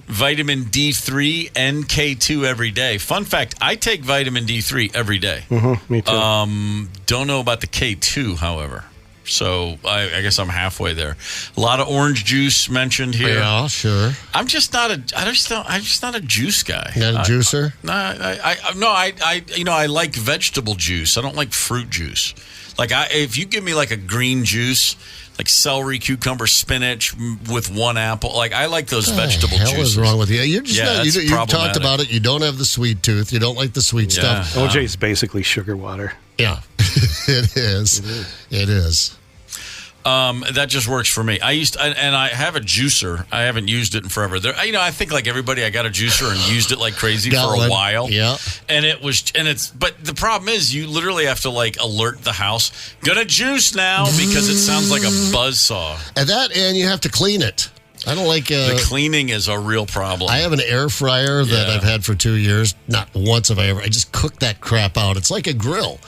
Vitamin D3 and K2 every day. Fun fact, I take vitamin D3 every day. Me too. Don't know about the K2, however. So I guess I'm halfway there. A lot of orange juice mentioned here. Yeah, sure. I'm just not a juice guy. Not a juicer? I like vegetable juice. I don't like fruit juice. Like if you give me like a green juice, like celery, cucumber, spinach with one apple, like I like those vegetable juices. What the hell is wrong with you? You're just you talked about it. You don't have the sweet tooth. You don't like the sweet stuff. OJ's basically sugar water. Yeah, it is. It is. That just works for me. I have a juicer. I haven't used it in forever. I think like everybody, I got a juicer and used it like crazy for a while. Yeah. But the problem is you literally have to like alert the house. Gonna juice now because it sounds like a buzzsaw. And you have to clean it. I don't like the cleaning is a real problem. I have an air fryer that I've had for 2 years. Not once have I just cooked that crap out. It's like a grill.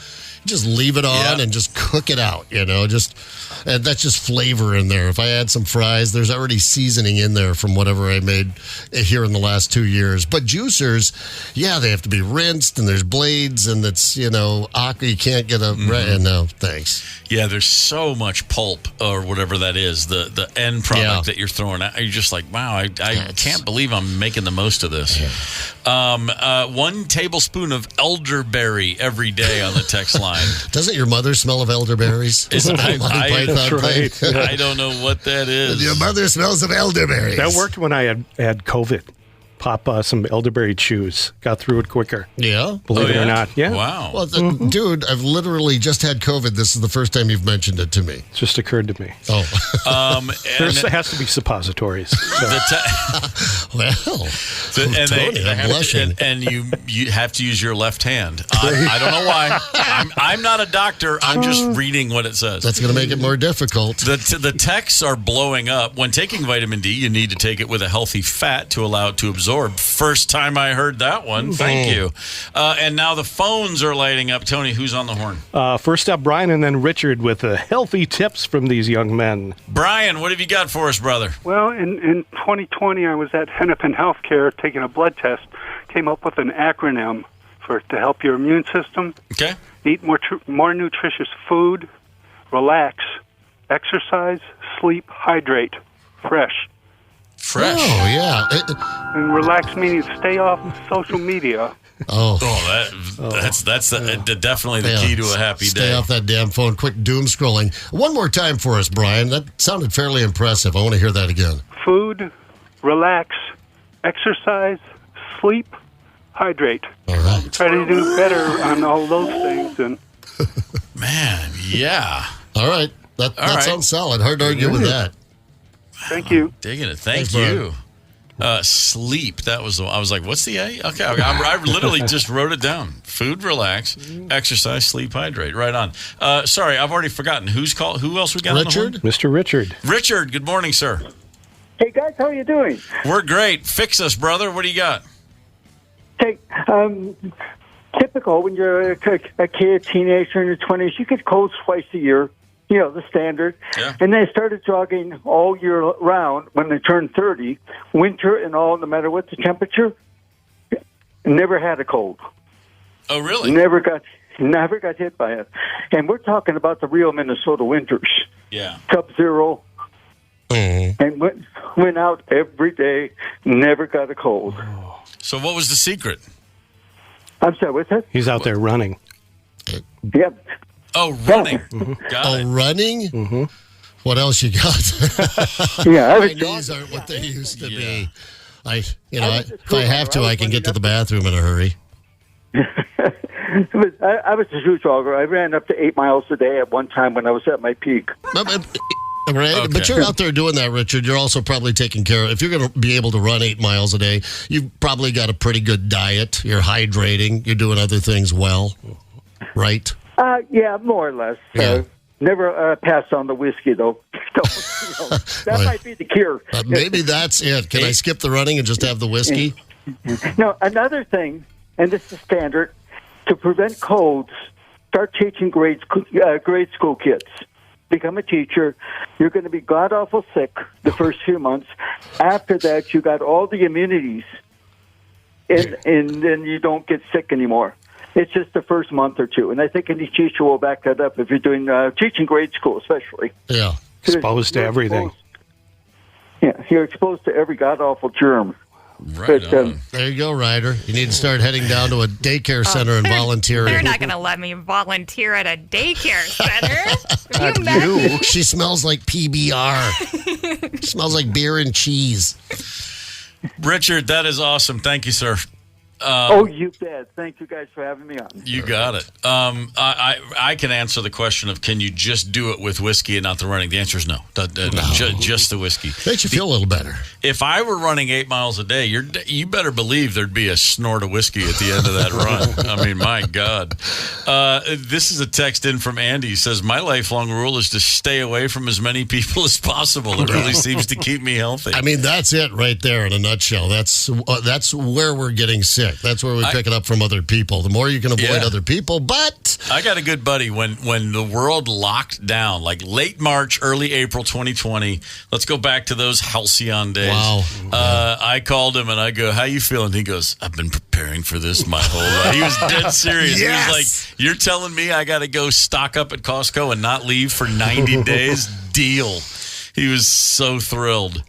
Just leave it on and just cook it out, and that's just flavor in there. If I add some fries, there's already seasoning in there from whatever I made here in the last 2 years. But juicers, they have to be rinsed, and there's blades, and it's, you can't get a, no, thanks. Yeah, there's so much pulp or whatever that is, the end product that you're throwing out. You're just like, wow, I can't believe I'm making the most of this. Yeah. 1 tablespoon of elderberry every day on the text line. Doesn't your mother smell of elderberries? That's right. I don't know what that is. Your mother smells of elderberries. That worked when I had COVID. Pop some elderberry chews. Got through it quicker. Yeah? Believe it or not. Yeah. Wow. Well, dude, I've literally just had COVID. This is the first time you've mentioned it to me. It just occurred to me. Oh. There has to be suppositories. So. I'm blushing. And you have to use your left hand. I don't know why. I'm not a doctor. I'm just reading what it says. That's going to make it more difficult. The texts are blowing up. When taking vitamin D, you need to take it with a healthy fat to allow it to absorb. First time I heard that one. Thank you. And now the phones are lighting up. Tony, who's on the horn? First up, Brian, and then Richard with healthy tips from these young men. Brian, what have you got for us, brother? Well, in 2020, I was at Hennepin Healthcare taking a blood test. Came up with an acronym to help your immune system. Okay. Eat more nutritious food. Relax. Exercise. Sleep. Hydrate. Fresh. Fresh. Oh, yeah. And relax meaning stay off social media. That's definitely the key to a happy day. Stay off that damn phone. Quick doom scrolling. One more time for us, Brian. That sounded fairly impressive. I want to hear that again. Food, relax, exercise, sleep, hydrate. All right. Try to do better on all those things. And man, yeah. All right. That sounds solid. Hard to argue with that. Thank you. Digging it. Thanks, you. Sleep. That was. I was like, what's the A? Okay. I literally just wrote it down. Food, relax, exercise, sleep, hydrate. Right on. Sorry, I've already forgotten. Who's called? Who else we got? Richard. Mr. Richard. Richard. Good morning, sir. Hey guys, how are you doing? We're great. Fix us, brother. What do you got? Hey, typical when you're a kid, teenager in your 20s, you get colds twice a year. The standard. Yeah. And they started jogging all year round when they turned 30, winter and all, no matter what the temperature, never had a cold. Oh, really? Never got hit by it. And we're talking about the real Minnesota winters. Yeah. Sub-zero. And went out every day, never got a cold. So what was the secret? I'm sorry, what's that? He's out there running. Yep. Oh, running. Got it. Running? Mm-hmm. What else you got? Yeah. My knees aren't what they used to be. If I have to, I can get to the bathroom in a hurry. I was a shoe jogger. I ran up to 8 miles a day at one time when I was at my peak. Right, okay. But you're out there doing that, Richard. You're also probably taking care of, if you're going to be able to run 8 miles a day, you've probably got a pretty good diet. You're hydrating. You're doing other things well, right? Yeah, more or less. Yeah. Never pass on the whiskey, though. That might be the cure. Maybe that's it. Can I skip the running and just have the whiskey? No, another thing, and this is standard, to prevent colds, start teaching grade school kids. Become a teacher. You're going to be god-awful sick the first few months. After that, you got all the immunities, and then you don't get sick anymore. It's just the first month or two. And I think any teacher will back that up if you're doing teaching grade school, especially. Yeah. Exposed to everything. You're exposed to every god-awful germ. Right on. There you go, Ryder. You need to start heading down to a daycare center and volunteering. They're not going to let me volunteer at a daycare center. Have you met me? She smells like PBR. Smells like beer and cheese. Richard, that is awesome. Thank you, sir. You bet. Thank you guys for having me on. You got it. I can answer the question of can you just do it with whiskey and not the running? The answer is no. Just the whiskey. Makes you feel a little better. If I were running 8 miles a day, you better believe there'd be a snort of whiskey at the end of that run. I mean, my God. This is a text in from Andy. He says, my lifelong rule is to stay away from as many people as possible. It really seems to keep me healthy. I mean, that's it right there in a nutshell. That's where we're getting sick. That's where we pick it up from other people. The more you can avoid other people, but... I got a good buddy when the world locked down, like late March, early April 2020. Let's go back to those halcyon days. Wow. I called him and I go, how you feeling? He goes, I've been preparing for this my whole life. He was dead serious. Yes. He was like, you're telling me I got to go stock up at Costco and not leave for 90 days? Deal. He was so thrilled.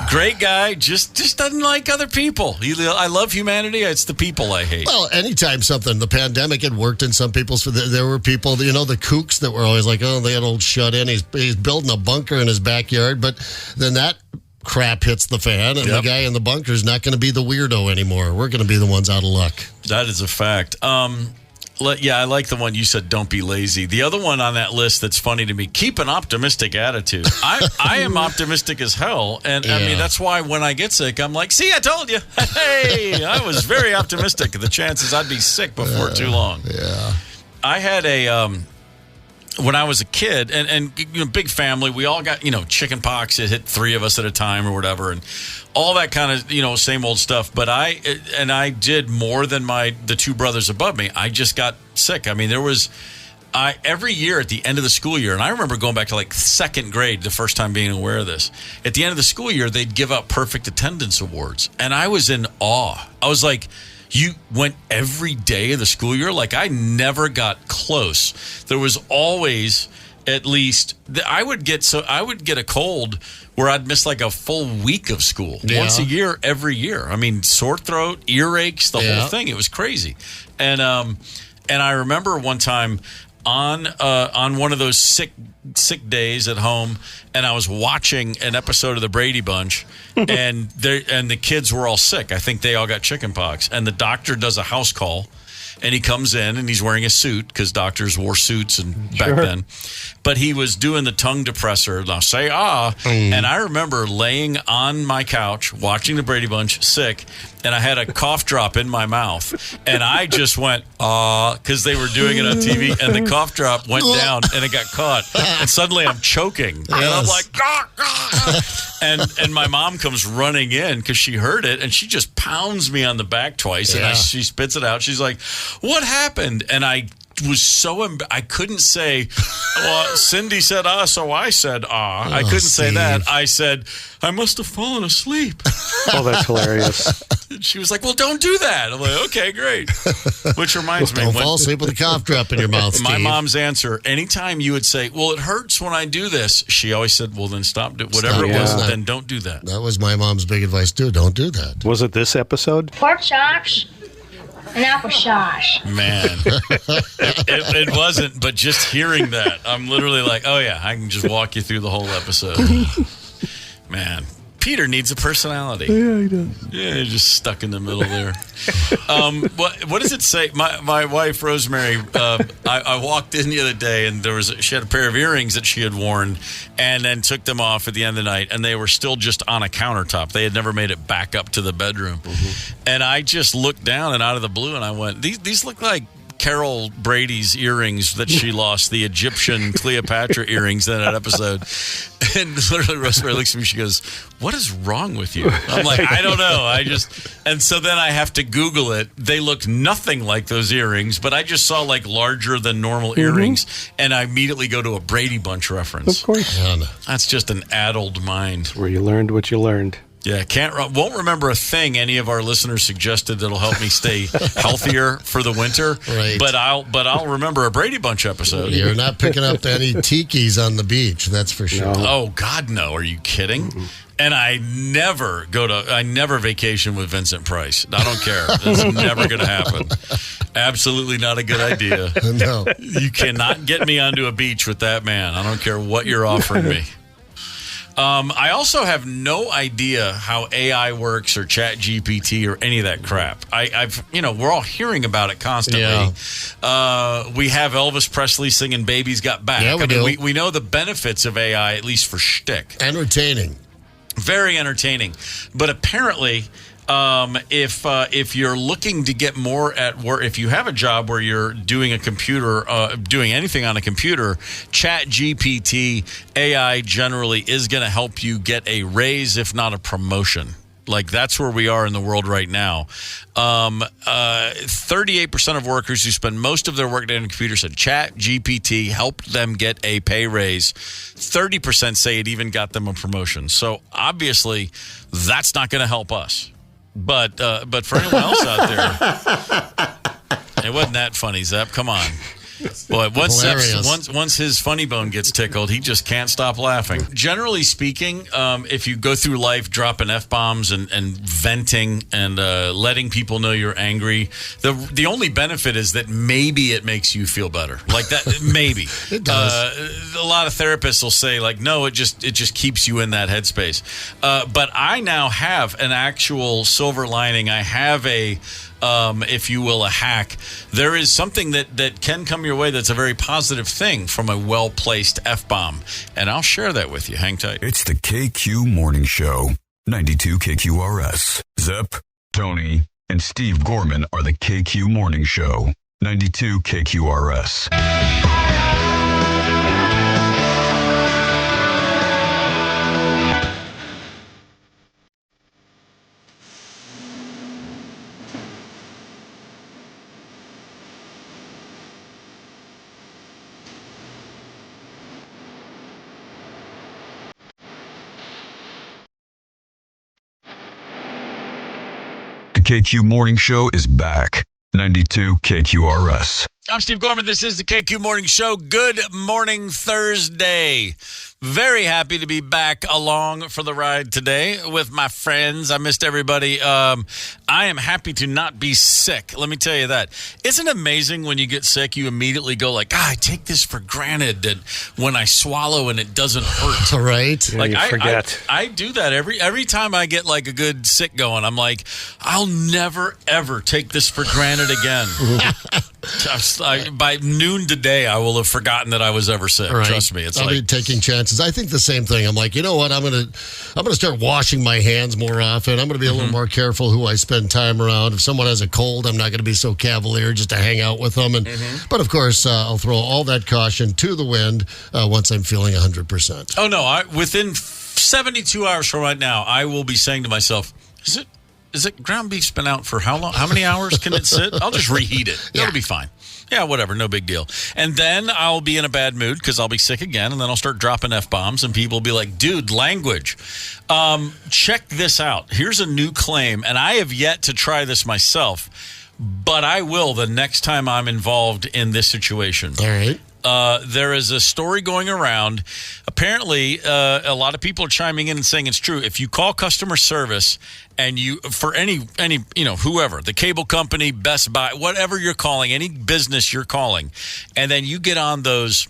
Great guy, just doesn't like other people. I love humanity. It's the people I hate. Well, anytime the pandemic had worked in some people's, there were people, the kooks that were always like, oh, they had old shut in. He's building a bunker in his backyard, but then that crap hits the fan, and the guy in the bunker is not going to be the weirdo anymore. We're going to be the ones out of luck. That is a fact. I like the one you said, don't be lazy. The other one on that list that's funny to me, keep an optimistic attitude. I am optimistic as hell. And I mean, that's why when I get sick, I'm like, see, I told you. Hey, I was very optimistic. The chances I'd be sick before too long. Yeah. I had when I was a kid, and big family, we all got, chicken pox. It hit 3 of us at a time or whatever. And all that kind of, same old stuff. But I did more than the 2 brothers above me. I just got sick. I mean, there was every year at the end of the school year, and I remember going back to like 2nd grade, the first time being aware of this. At the end of the school year, they'd give out perfect attendance awards. And I was in awe. I was like, you went every day of the school year? Like, I never got close. There was always at least, I would get a cold where I'd miss like a full week of school once a year, every year. I mean, sore throat, earaches, the whole thing. It was crazy. And I remember one time on one of those sick days at home, and I was watching an episode of the Brady Bunch, and the kids were all sick. I think they all got chicken pox, and the doctor does a house call. And he comes in, and he's wearing a suit because doctors wore suits back then. But he was doing the tongue depressor. Now say and I remember laying on my couch watching the Brady Bunch, sick, and I had a cough drop in my mouth, and I just went because they were doing it on TV, and the cough drop went down, and it got caught, and suddenly I'm choking, and I'm like, and my mom comes running in because she heard it, and she just pounds me on the back twice, and she spits it out. She's like, what happened? And I was so I couldn't say, well, Cindy said so I said I couldn't say that. I said, I must have fallen asleep. Oh, that's hilarious. She was like, well, don't do that. I'm like, okay, great. Which reminds me, don't fall asleep with a cough drop in your mouth, Steve. My mom's answer, anytime you would say, well, it hurts when I do this, she always said, well, then stop it. Whatever it was, then don't do that. That was my mom's big advice too. Don't do that. Was it this episode? Pork chops and applesauce. Man, it wasn't, but just hearing that, I'm literally like, oh yeah, I can just walk you through the whole episode. Man, Peter needs a personality. Yeah, he does. Yeah, he's just stuck in the middle there. What does it say? My wife, Rosemary, I walked in the other day, and she had a pair of earrings that she had worn and then took them off at the end of the night, and they were still just on a countertop. They had never made it back up to the bedroom. Mm-hmm. And I just looked down and out of the blue, and I went, these look like Carol Brady's earrings that she lost, the Egyptian Cleopatra earrings in that episode. And literally Rosemary looks at me, she goes, "What is wrong with you?" I'm like, "I don't know. And so then I have to Google it. They look nothing like those earrings, but I just saw like larger than normal earrings, and I immediately go to a Brady Bunch reference. Of course. That's just an addled mind. Where you learned what you learned. Yeah, won't remember a thing any of our listeners suggested that'll help me stay healthier for the winter. Right. But I'll remember a Brady Bunch episode. You're not picking up any tikis on the beach, that's for sure. No. Oh God, no! Are you kidding? Mm-hmm. And I never vacation with Vincent Price. I don't care. That's never going to happen. Absolutely not a good idea. No, you cannot get me onto a beach with that man. I don't care what you're offering me. I also have no idea how AI works or Chat GPT or any of that crap. We're all hearing about it constantly. Yeah. We have Elvis Presley singing "Baby's Got Back." Yeah, we do. We know the benefits of AI, at least for shtick. Entertaining. Very entertaining. But apparently, if you're looking to get more at work, if you have a job where you're doing doing anything on a computer, Chat GPT AI generally is going to help you get a raise, if not a promotion. Like, that's where we are in the world right now. 38% of workers who spend most of their workday on a computer said Chat GPT helped them get a pay raise. 30% say it even got them a promotion. So obviously, that's not going to help us. But for anyone else out there, it wasn't that funny, Zep. Come on. Boy, once his funny bone gets tickled, he just can't stop laughing. Generally speaking, if you go through life dropping F-bombs and venting and letting people know you're angry, the only benefit is that maybe it makes you feel better. Like that, maybe. It does. A lot of therapists will say, like, no, it just keeps you in that headspace. But I now have an actual silver lining. I have if you will, a hack. There is something that can come your way that's a very positive thing from a well-placed F-bomb. And I'll share that with you. Hang tight. It's the KQ Morning Show, 92 KQRS. Zep, Tony, and Steve Gorman are the KQ Morning Show, 92 KQRS. The KQ Morning Show is back. 92 KQRS. I'm Steve Gorman. This is the KQ Morning Show. Good morning, Thursday. Very happy to be back along for the ride today with my friends. I missed everybody. I am happy to not be sick. Let me tell you that. Isn't it amazing when you get sick, you immediately go like, I take this for granted that when I swallow and it doesn't hurt. Right. Yeah, like you forget. I do that every time I get like a good sick going. I'm like, I'll never, ever take this for granted again. By noon today, I will have forgotten that I was ever sick. Right. Trust me. I'll be taking chances. I think the same thing. I'm like, you know what? I'm gonna start washing my hands more often. I'm gonna be a little more careful who I spend time around. If someone has a cold, I'm not gonna be so cavalier just to hang out with them. But of course, I'll throw all that caution to the wind once I'm feeling 100%. Oh no! Within 72 hours from right now, I will be saying to myself, Is it ground beef's been out for how long? How many hours can it sit? I'll just reheat it. It'll be fine. Yeah, whatever. No big deal. And then I'll be in a bad mood because I'll be sick again, and then I'll start dropping F-bombs, and people will be like, dude, language. Check this out. Here's a new claim, and I have yet to try this myself, but I will the next time I'm involved in this situation. All right. There is a story going around. Apparently, a lot of people are chiming in and saying it's true. If you call customer service and for any whoever, the cable company, Best Buy, whatever you're calling, any business you're calling, and then you get on those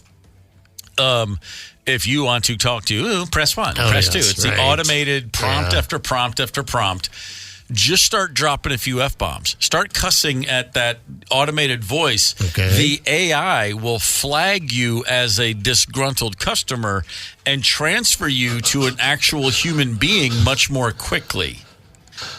if you want to talk to, press 1, press 2. It's the automated prompt after prompt after prompt. Just start dropping a few F-bombs. Start cussing at that automated voice. Okay. The AI will flag you as a disgruntled customer and transfer you to an actual human being much more quickly.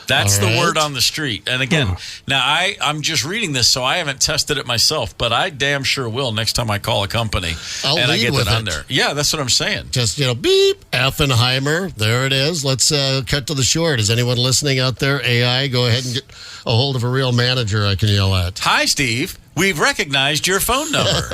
That's the word on the street. And again, now I'm just reading this, so I haven't tested it myself, but I damn sure will next time I call a company and I get that on there. Yeah, that's what I'm saying. Just, beep, Effenheimer. There it is. Let's cut to the short. Is anyone listening out there? AI, go ahead and get a hold of a real manager I can yell at. Hi, Steve. We've recognized your phone number.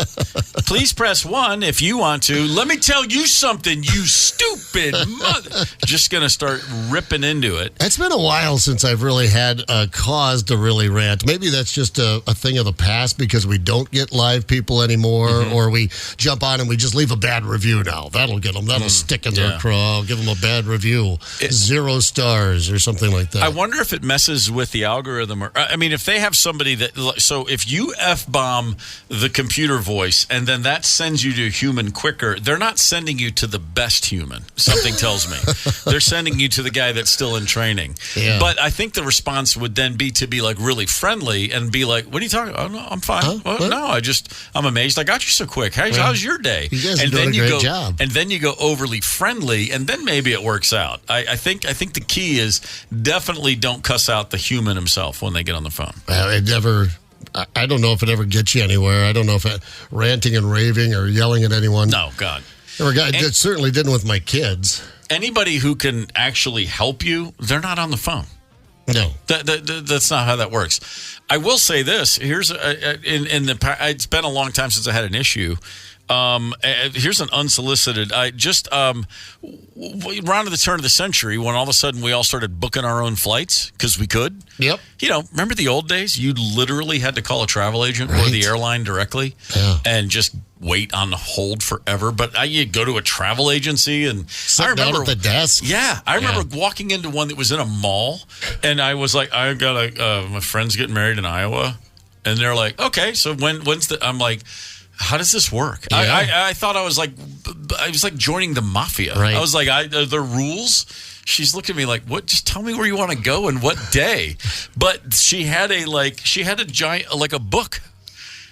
Please press 1 if you want to. Let me tell you something, you stupid mother. Just going to start ripping into it. It's been a while since I've really had a cause to really rant. Maybe that's just a thing of the past because we don't get live people anymore, or we jump on and we just leave a bad review now. That'll get them. That'll stick in their craw. Give them a bad review. 0 stars or something like that. I wonder if it messes with the algorithm. If they have somebody that... So if you F-bomb the computer voice and then that sends you to a human quicker, they're not sending you to the best human, something tells me. They're sending you to the guy that's still in training. Yeah. But I think the response would then be to be like really friendly and be like, what are you talking about? Oh, no, I'm fine. Huh? Well, no, I'm amazed I got you so quick. How's your day? You guys are doing a great job. And then you go overly friendly and then maybe it works out. I think the key is definitely don't cuss out the human himself when they get on the phone. I don't know if it ever gets you anywhere. I don't know if ranting and raving or yelling at anyone. No, God. It certainly didn't with my kids. Anybody who can actually help you, they're not on the phone. No. That's not how that works. I will say this. Here's it's been a long time since I had an issue. Here's an unsolicited. Around at the turn of the century, when all of a sudden we all started booking our own flights because we could. Yep. Remember the old days? You literally had to call a travel agent or the airline directly and just wait on hold forever. But you go to a travel agency and sit down at the desk. Yeah, I remember walking into one that was in a mall, and I was like, I got my friend's getting married in Iowa, and they're like, okay, so when's the? I'm like, how does this work? Yeah. I thought I was like joining the mafia. Right. I was like, the rules. She's looking at me like, what? Just tell me where you want to go and what day. But she had a giant, a book.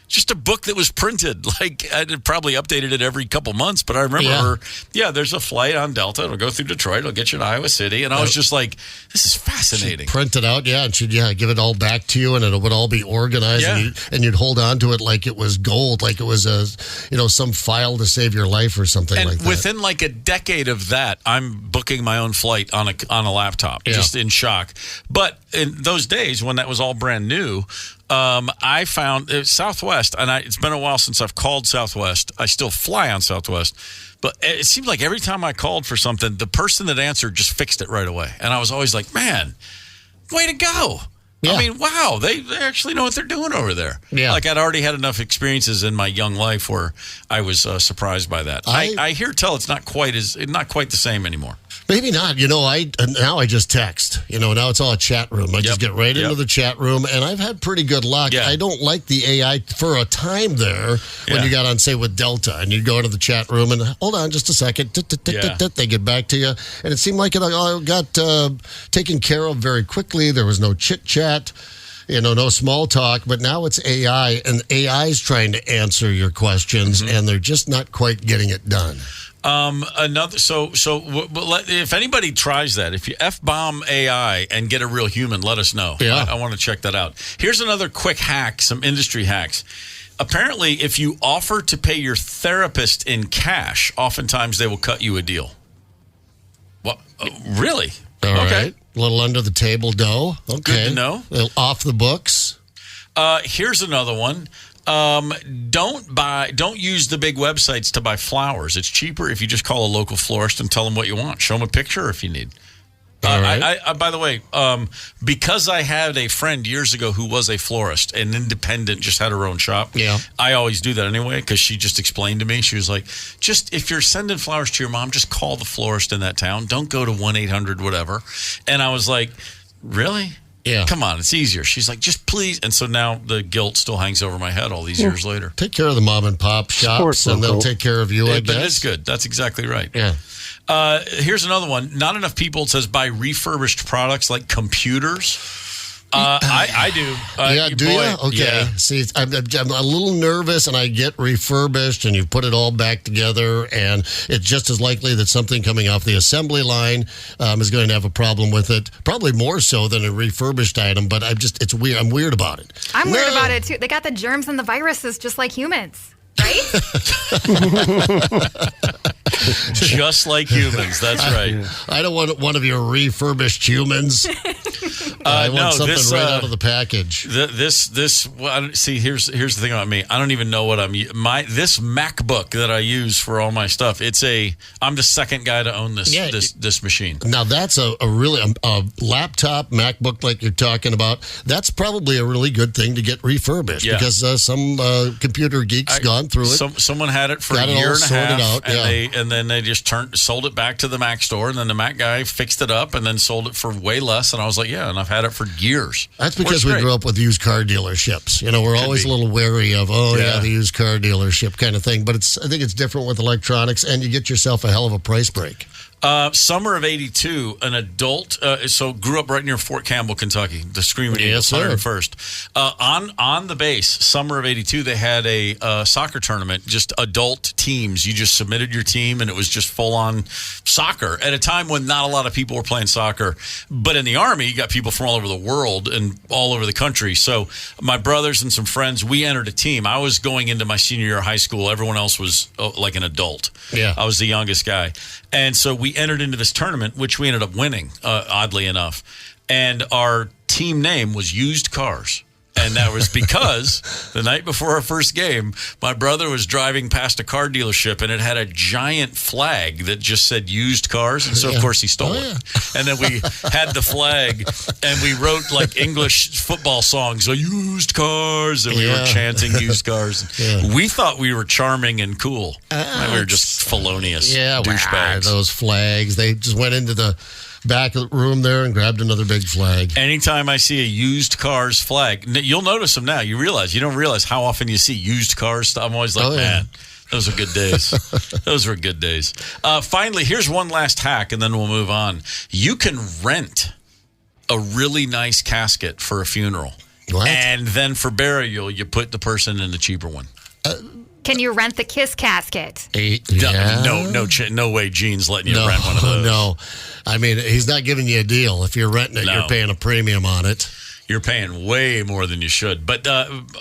Just a book that was printed. Like, I'd probably updated it every couple months, but I remember her, there's a flight on Delta. It'll go through Detroit. It'll get you to Iowa City. And I was just like, this is fascinating. She'd print it out, and she'd give it all back to you, and it would all be organized, and you'd hold on to it like it was gold, like it was some file to save your life or something like that. And within like a decade of that, I'm booking my own flight on a laptop, just in shock. But in those days when that was all brand new, I found Southwest, and it's been a while since I've called Southwest. I still fly on Southwest, but it seemed like every time I called for something, the person that answered just fixed it right away. And I was always like, man, way to go. Yeah. I mean, wow, they actually know what they're doing over there. Yeah. Like I'd already had enough experiences in my young life where I was surprised by that. I hear tell it's not quite the same anymore. Maybe not. Now I just text. Now it's all a chat room. I just get right into the chat room, and I've had pretty good luck. Yeah. I don't like the AI for a time there when you got on, say, with Delta, and you'd go into the chat room and, hold on just a second, they get back to you. And it seemed like it all got taken care of very quickly. There was no chit-chat. No small talk, but now it's AI, and AI is trying to answer your questions, and they're just not quite getting it done. If anybody tries that, if you F-bomb AI and get a real human, let us know. Yeah. I want to check that out. Here's another quick hack, some industry hacks. Apparently, if you offer to pay your therapist in cash, oftentimes they will cut you a deal. What? Don't All right. A little under the table dough. Okay. Good to know. A little off the books. Here's another one. Don't use the big websites to buy flowers. It's cheaper if you just call a local florist and tell them what you want. Show them a picture if you need. By the way, because I had a friend years ago who was a florist, an independent, just had her own shop. Yeah, I always do that anyway because she just explained to me. She was like, "Just if you're sending flowers to your mom, just call the florist in that town. Don't go to 1-800 whatever." And I was like, "Really?" Yeah. Come on, it's easier. She's like, just please. And so now the guilt still hangs over my head all these years later. Take care of the mom and pop shops, and they'll take care of you, I guess. But it's good. That's exactly right. Yeah. Here's another one. Not enough people, it says, buy refurbished products like computers. I do. Yeah, do you? Okay. Yeah. See, I'm a little nervous, and I get refurbished, and you put it all back together, and it's just as likely that something coming off the assembly line is going to have a problem with it. Probably more so than a refurbished item, but it's weird. I'm weird about it. I'm weird about it, too. They got the germs and the viruses just like humans. Right? Just like humans, that's right. I don't want one of your refurbished humans. I want something right out of the package. See, here's the thing about me. I don't even know what this MacBook that I use for all my stuff. I'm the second guy to own this machine. Now that's a laptop MacBook like you're talking about. That's probably a really good thing to get refurbished because some computer geeks gone through it. Someone had it for a year and a half, and then they just sold it back to the Mac store, and then the Mac guy fixed it up and then sold it for way less. And I was like, yeah, and I've had it for years. That's because we grew up with used car dealerships. We're always a little wary of, the used car dealership kind of thing. But I think it's different with electronics, and you get yourself a hell of a price break. Summer of '82, an adult, grew up right near Fort Campbell, Kentucky, the Screaming Eagles, 101st. On the base, summer of '82, they had a soccer tournament, just adult teams. You just submitted your team, and it was just full-on soccer at a time when not a lot of people were playing soccer. But in the Army, you got people from all over the world and all over the country. So my brothers and some friends, we entered a team. I was going into my senior year of high school. Everyone else was like an adult. Yeah. I was the youngest guy. And so we entered into this tournament, which we ended up winning, oddly enough. And our team name was Used Cars. And that was because the night before our first game, my brother was driving past a car dealership, and it had a giant flag that just said Used Cars. And so, of course, he stole it. And then we had the flag, and we wrote like English football songs, Used Cars, and we were chanting Used Cars. We thought we were charming and cool. And we were just felonious douchebags. Those flags. They just went into the back of the room there and grabbed another big flag. Anytime I see a Used Cars flag, you'll notice them now. You don't realize how often you see used cars. I'm always like, man, those are good days. Those were good days. Finally, here's one last hack, and then we'll move on. You can rent a really nice casket for a funeral. What? And then for burial, you put the person in the cheaper one. Can you rent the kiss casket? No way Gene's letting you rent one of those. No. I mean, he's not giving you a deal. If you're renting it, you're paying a premium on it. You're paying way more than you should. But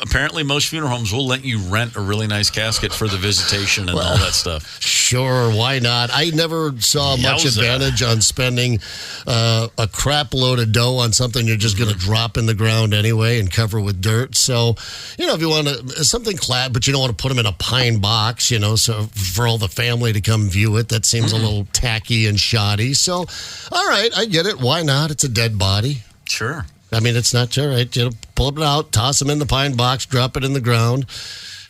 apparently most funeral homes will let you rent a really nice casket for the visitation and all that stuff. Sure, why not? I never saw much advantage on spending a crap load of dough on something you're just going to drop in the ground anyway and cover with dirt. So, if you want something clad, but you don't want to put them in a pine box, so for all the family to come view it, that seems a little tacky and shoddy. So, all right, I get it. Why not? It's a dead body. Sure. I mean, it's not all right. Pull it out, toss them in the pine box, drop it in the ground,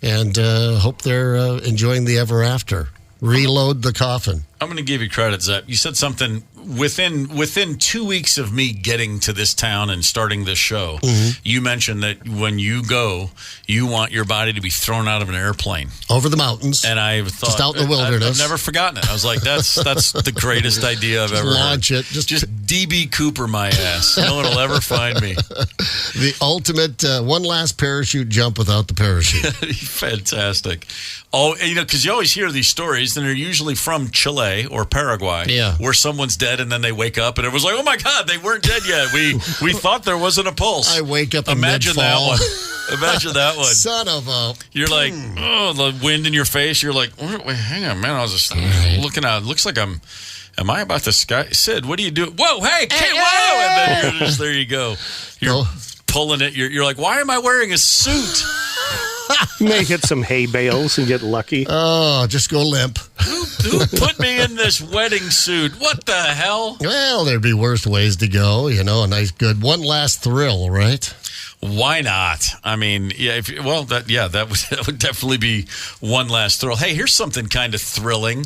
and hope they're enjoying the ever after. Reload the coffin. I'm going to give you credit, Zep. You said something within 2 weeks of me getting to this town and starting this show. Mm-hmm. You mentioned that when you go, you want your body to be thrown out of an airplane over the mountains, and I thought just out in the wilderness. I've never forgotten it. I was like, that's the greatest idea I've ever launch heard. It. Just DB Cooper my ass. No one will ever find me. The ultimate one last parachute jump without the parachute. Fantastic. Oh, because you always hear these stories, and they're usually from Chile or Paraguay, where someone's dead, and then they wake up, and it was like, oh my God, they weren't dead yet. We thought there wasn't a pulse. I wake up. Imagine that one. Imagine that one. Son of a. You're like, the wind in your face. You're like, wait, hang on, man. I was just looking out. It looks like Am I about to sky? Sid, what do you do? Whoa, hey, whoa! And then you're just there. You go. You're pulling it. You're like, why am I wearing a suit? You may hit some hay bales and get lucky. Oh, just go limp. Who put me in this wedding suit? What the hell? Well, there'd be worse ways to go. A nice, good one last thrill, right? Why not? I mean, yeah. That would definitely be one last thrill. Hey, here's something kind of thrilling.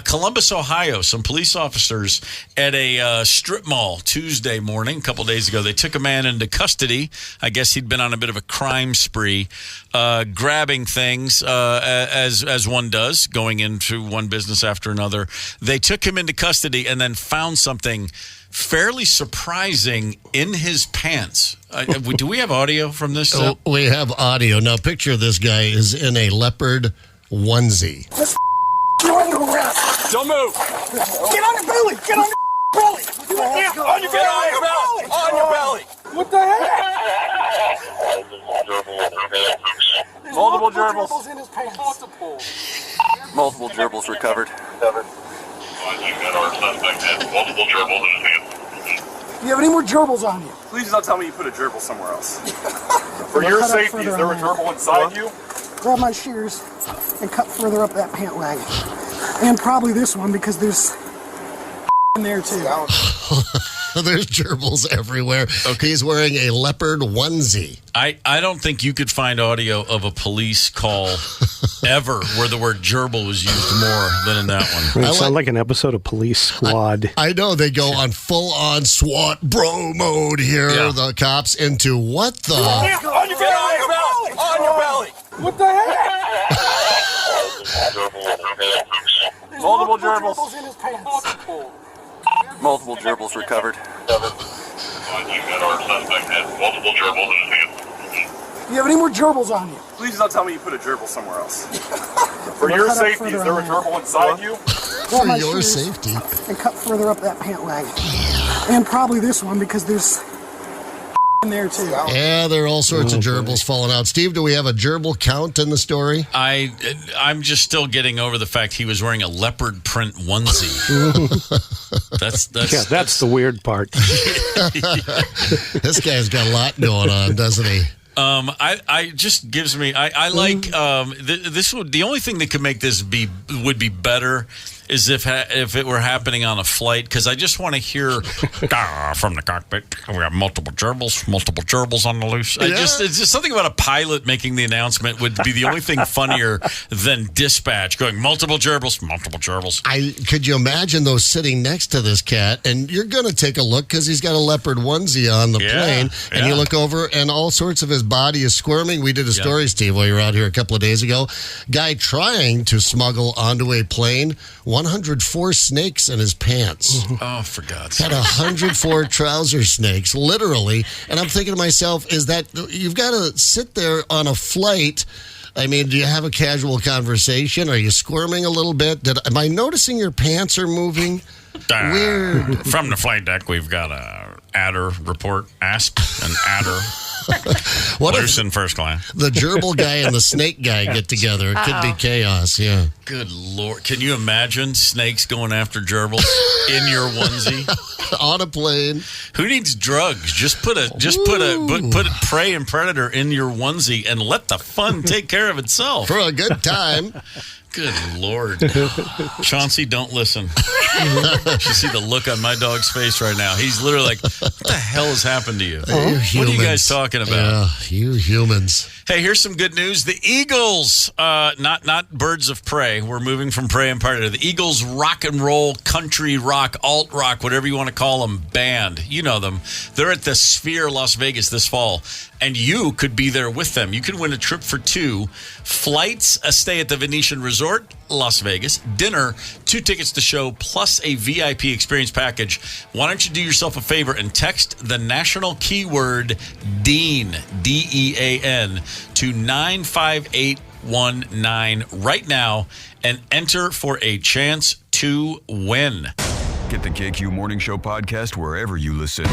Columbus, Ohio. Some police officers at a strip mall Tuesday morning, a couple days ago, they took a man into custody. I guess he'd been on a bit of a crime spree, grabbing things as one does, going into one business after another. They took him into custody and then found something fairly surprising in his pants. Do we have audio from this? We have audio. Now, picture this guy is in a leopard onesie. Don't move. Get on your belly. Get on your belly. On your belly. On your belly. What the heck? Multiple gerbils in his pants. Multiple gerbils recovered. Multiple gerbils in his hands. Do you have any more gerbils on you? Please don't tell me you put a gerbil somewhere else. For your safety, is there a gerbil inside you? Grab my shears and cut further up that pant leg. And probably this one because there's in there too. There's gerbils everywhere. Okay. He's wearing a leopard onesie. I don't think you could find audio of a police call ever where the word gerbil was used more than in that one. It sounds like an episode of Police Squad. I know. They go on full-on SWAT bro mode here, the cops, into what the... On your belly! On your belly! What the heck? Multiple gerbils in his pants. Multiple gerbils recovered. Multiple gerbils in his hands. Do you have any more gerbils on you? Please don't tell me you put a gerbil somewhere else. For your safety, is there a gerbil inside you? For your safety. And cut further up that pant leg. And probably this one because there's in there too. Yeah, there are all sorts of gerbils falling out. Steve, do we have a gerbil count in the story? I'm just still getting over the fact he was wearing a leopard print onesie. That's the weird part. This guy's got a lot going on, doesn't he? I just gives me. I like this. The only thing that could make this would be better is if it were happening on a flight, because I just want to hear from the cockpit. We have multiple gerbils on the loose. It's just something about a pilot making the announcement would be the only thing funnier than dispatch going multiple gerbils. Could you imagine those sitting next to this cat, and you're going to take a look because he's got a leopard onesie on the plane, and you look over and all sorts of his body is squirming. We did a story, Steve, while you were out here a couple of days ago. Guy trying to smuggle onto a plane 104 snakes in his pants. Oh, for God's sake. Had 104 trouser snakes, literally. And I'm thinking to myself, is that you've got to sit there on a flight. I mean, do you have a casual conversation? Are you squirming a little bit? Am I noticing your pants are moving? Weird. From the flight deck, we've got a adder report. Asp and adder. What loose in first class. The gerbil guy and the snake guy get together. It could be chaos, yeah. Good Lord. Can you imagine snakes going after gerbils in your onesie? On a plane. Who needs drugs? Just put a prey and predator in your onesie and let the fun take care of itself. For a good time. Good Lord. Chauncey, don't listen. You should see the look on my dog's face right now. He's literally like, what the hell has happened to you? What are you guys talking about? Yeah, you humans. Hey, here's some good news. The Eagles, not Birds of Prey. We're moving from prey and predator. The Eagles rock and roll, country rock, alt rock, whatever you want to call them, band. You know them. They're at the Sphere Las Vegas this fall, and you could be there with them. You can win a trip for two, flights, a stay at the Venetian Resort, Las Vegas, dinner, 2 tickets to show, plus a VIP experience package. Why don't you do yourself a favor and text the national keyword DEAN, D-E-A-N, to 95819 right now and enter for a chance to win. Get the KQ Morning Show podcast wherever you listen.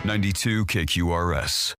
92 KQRS.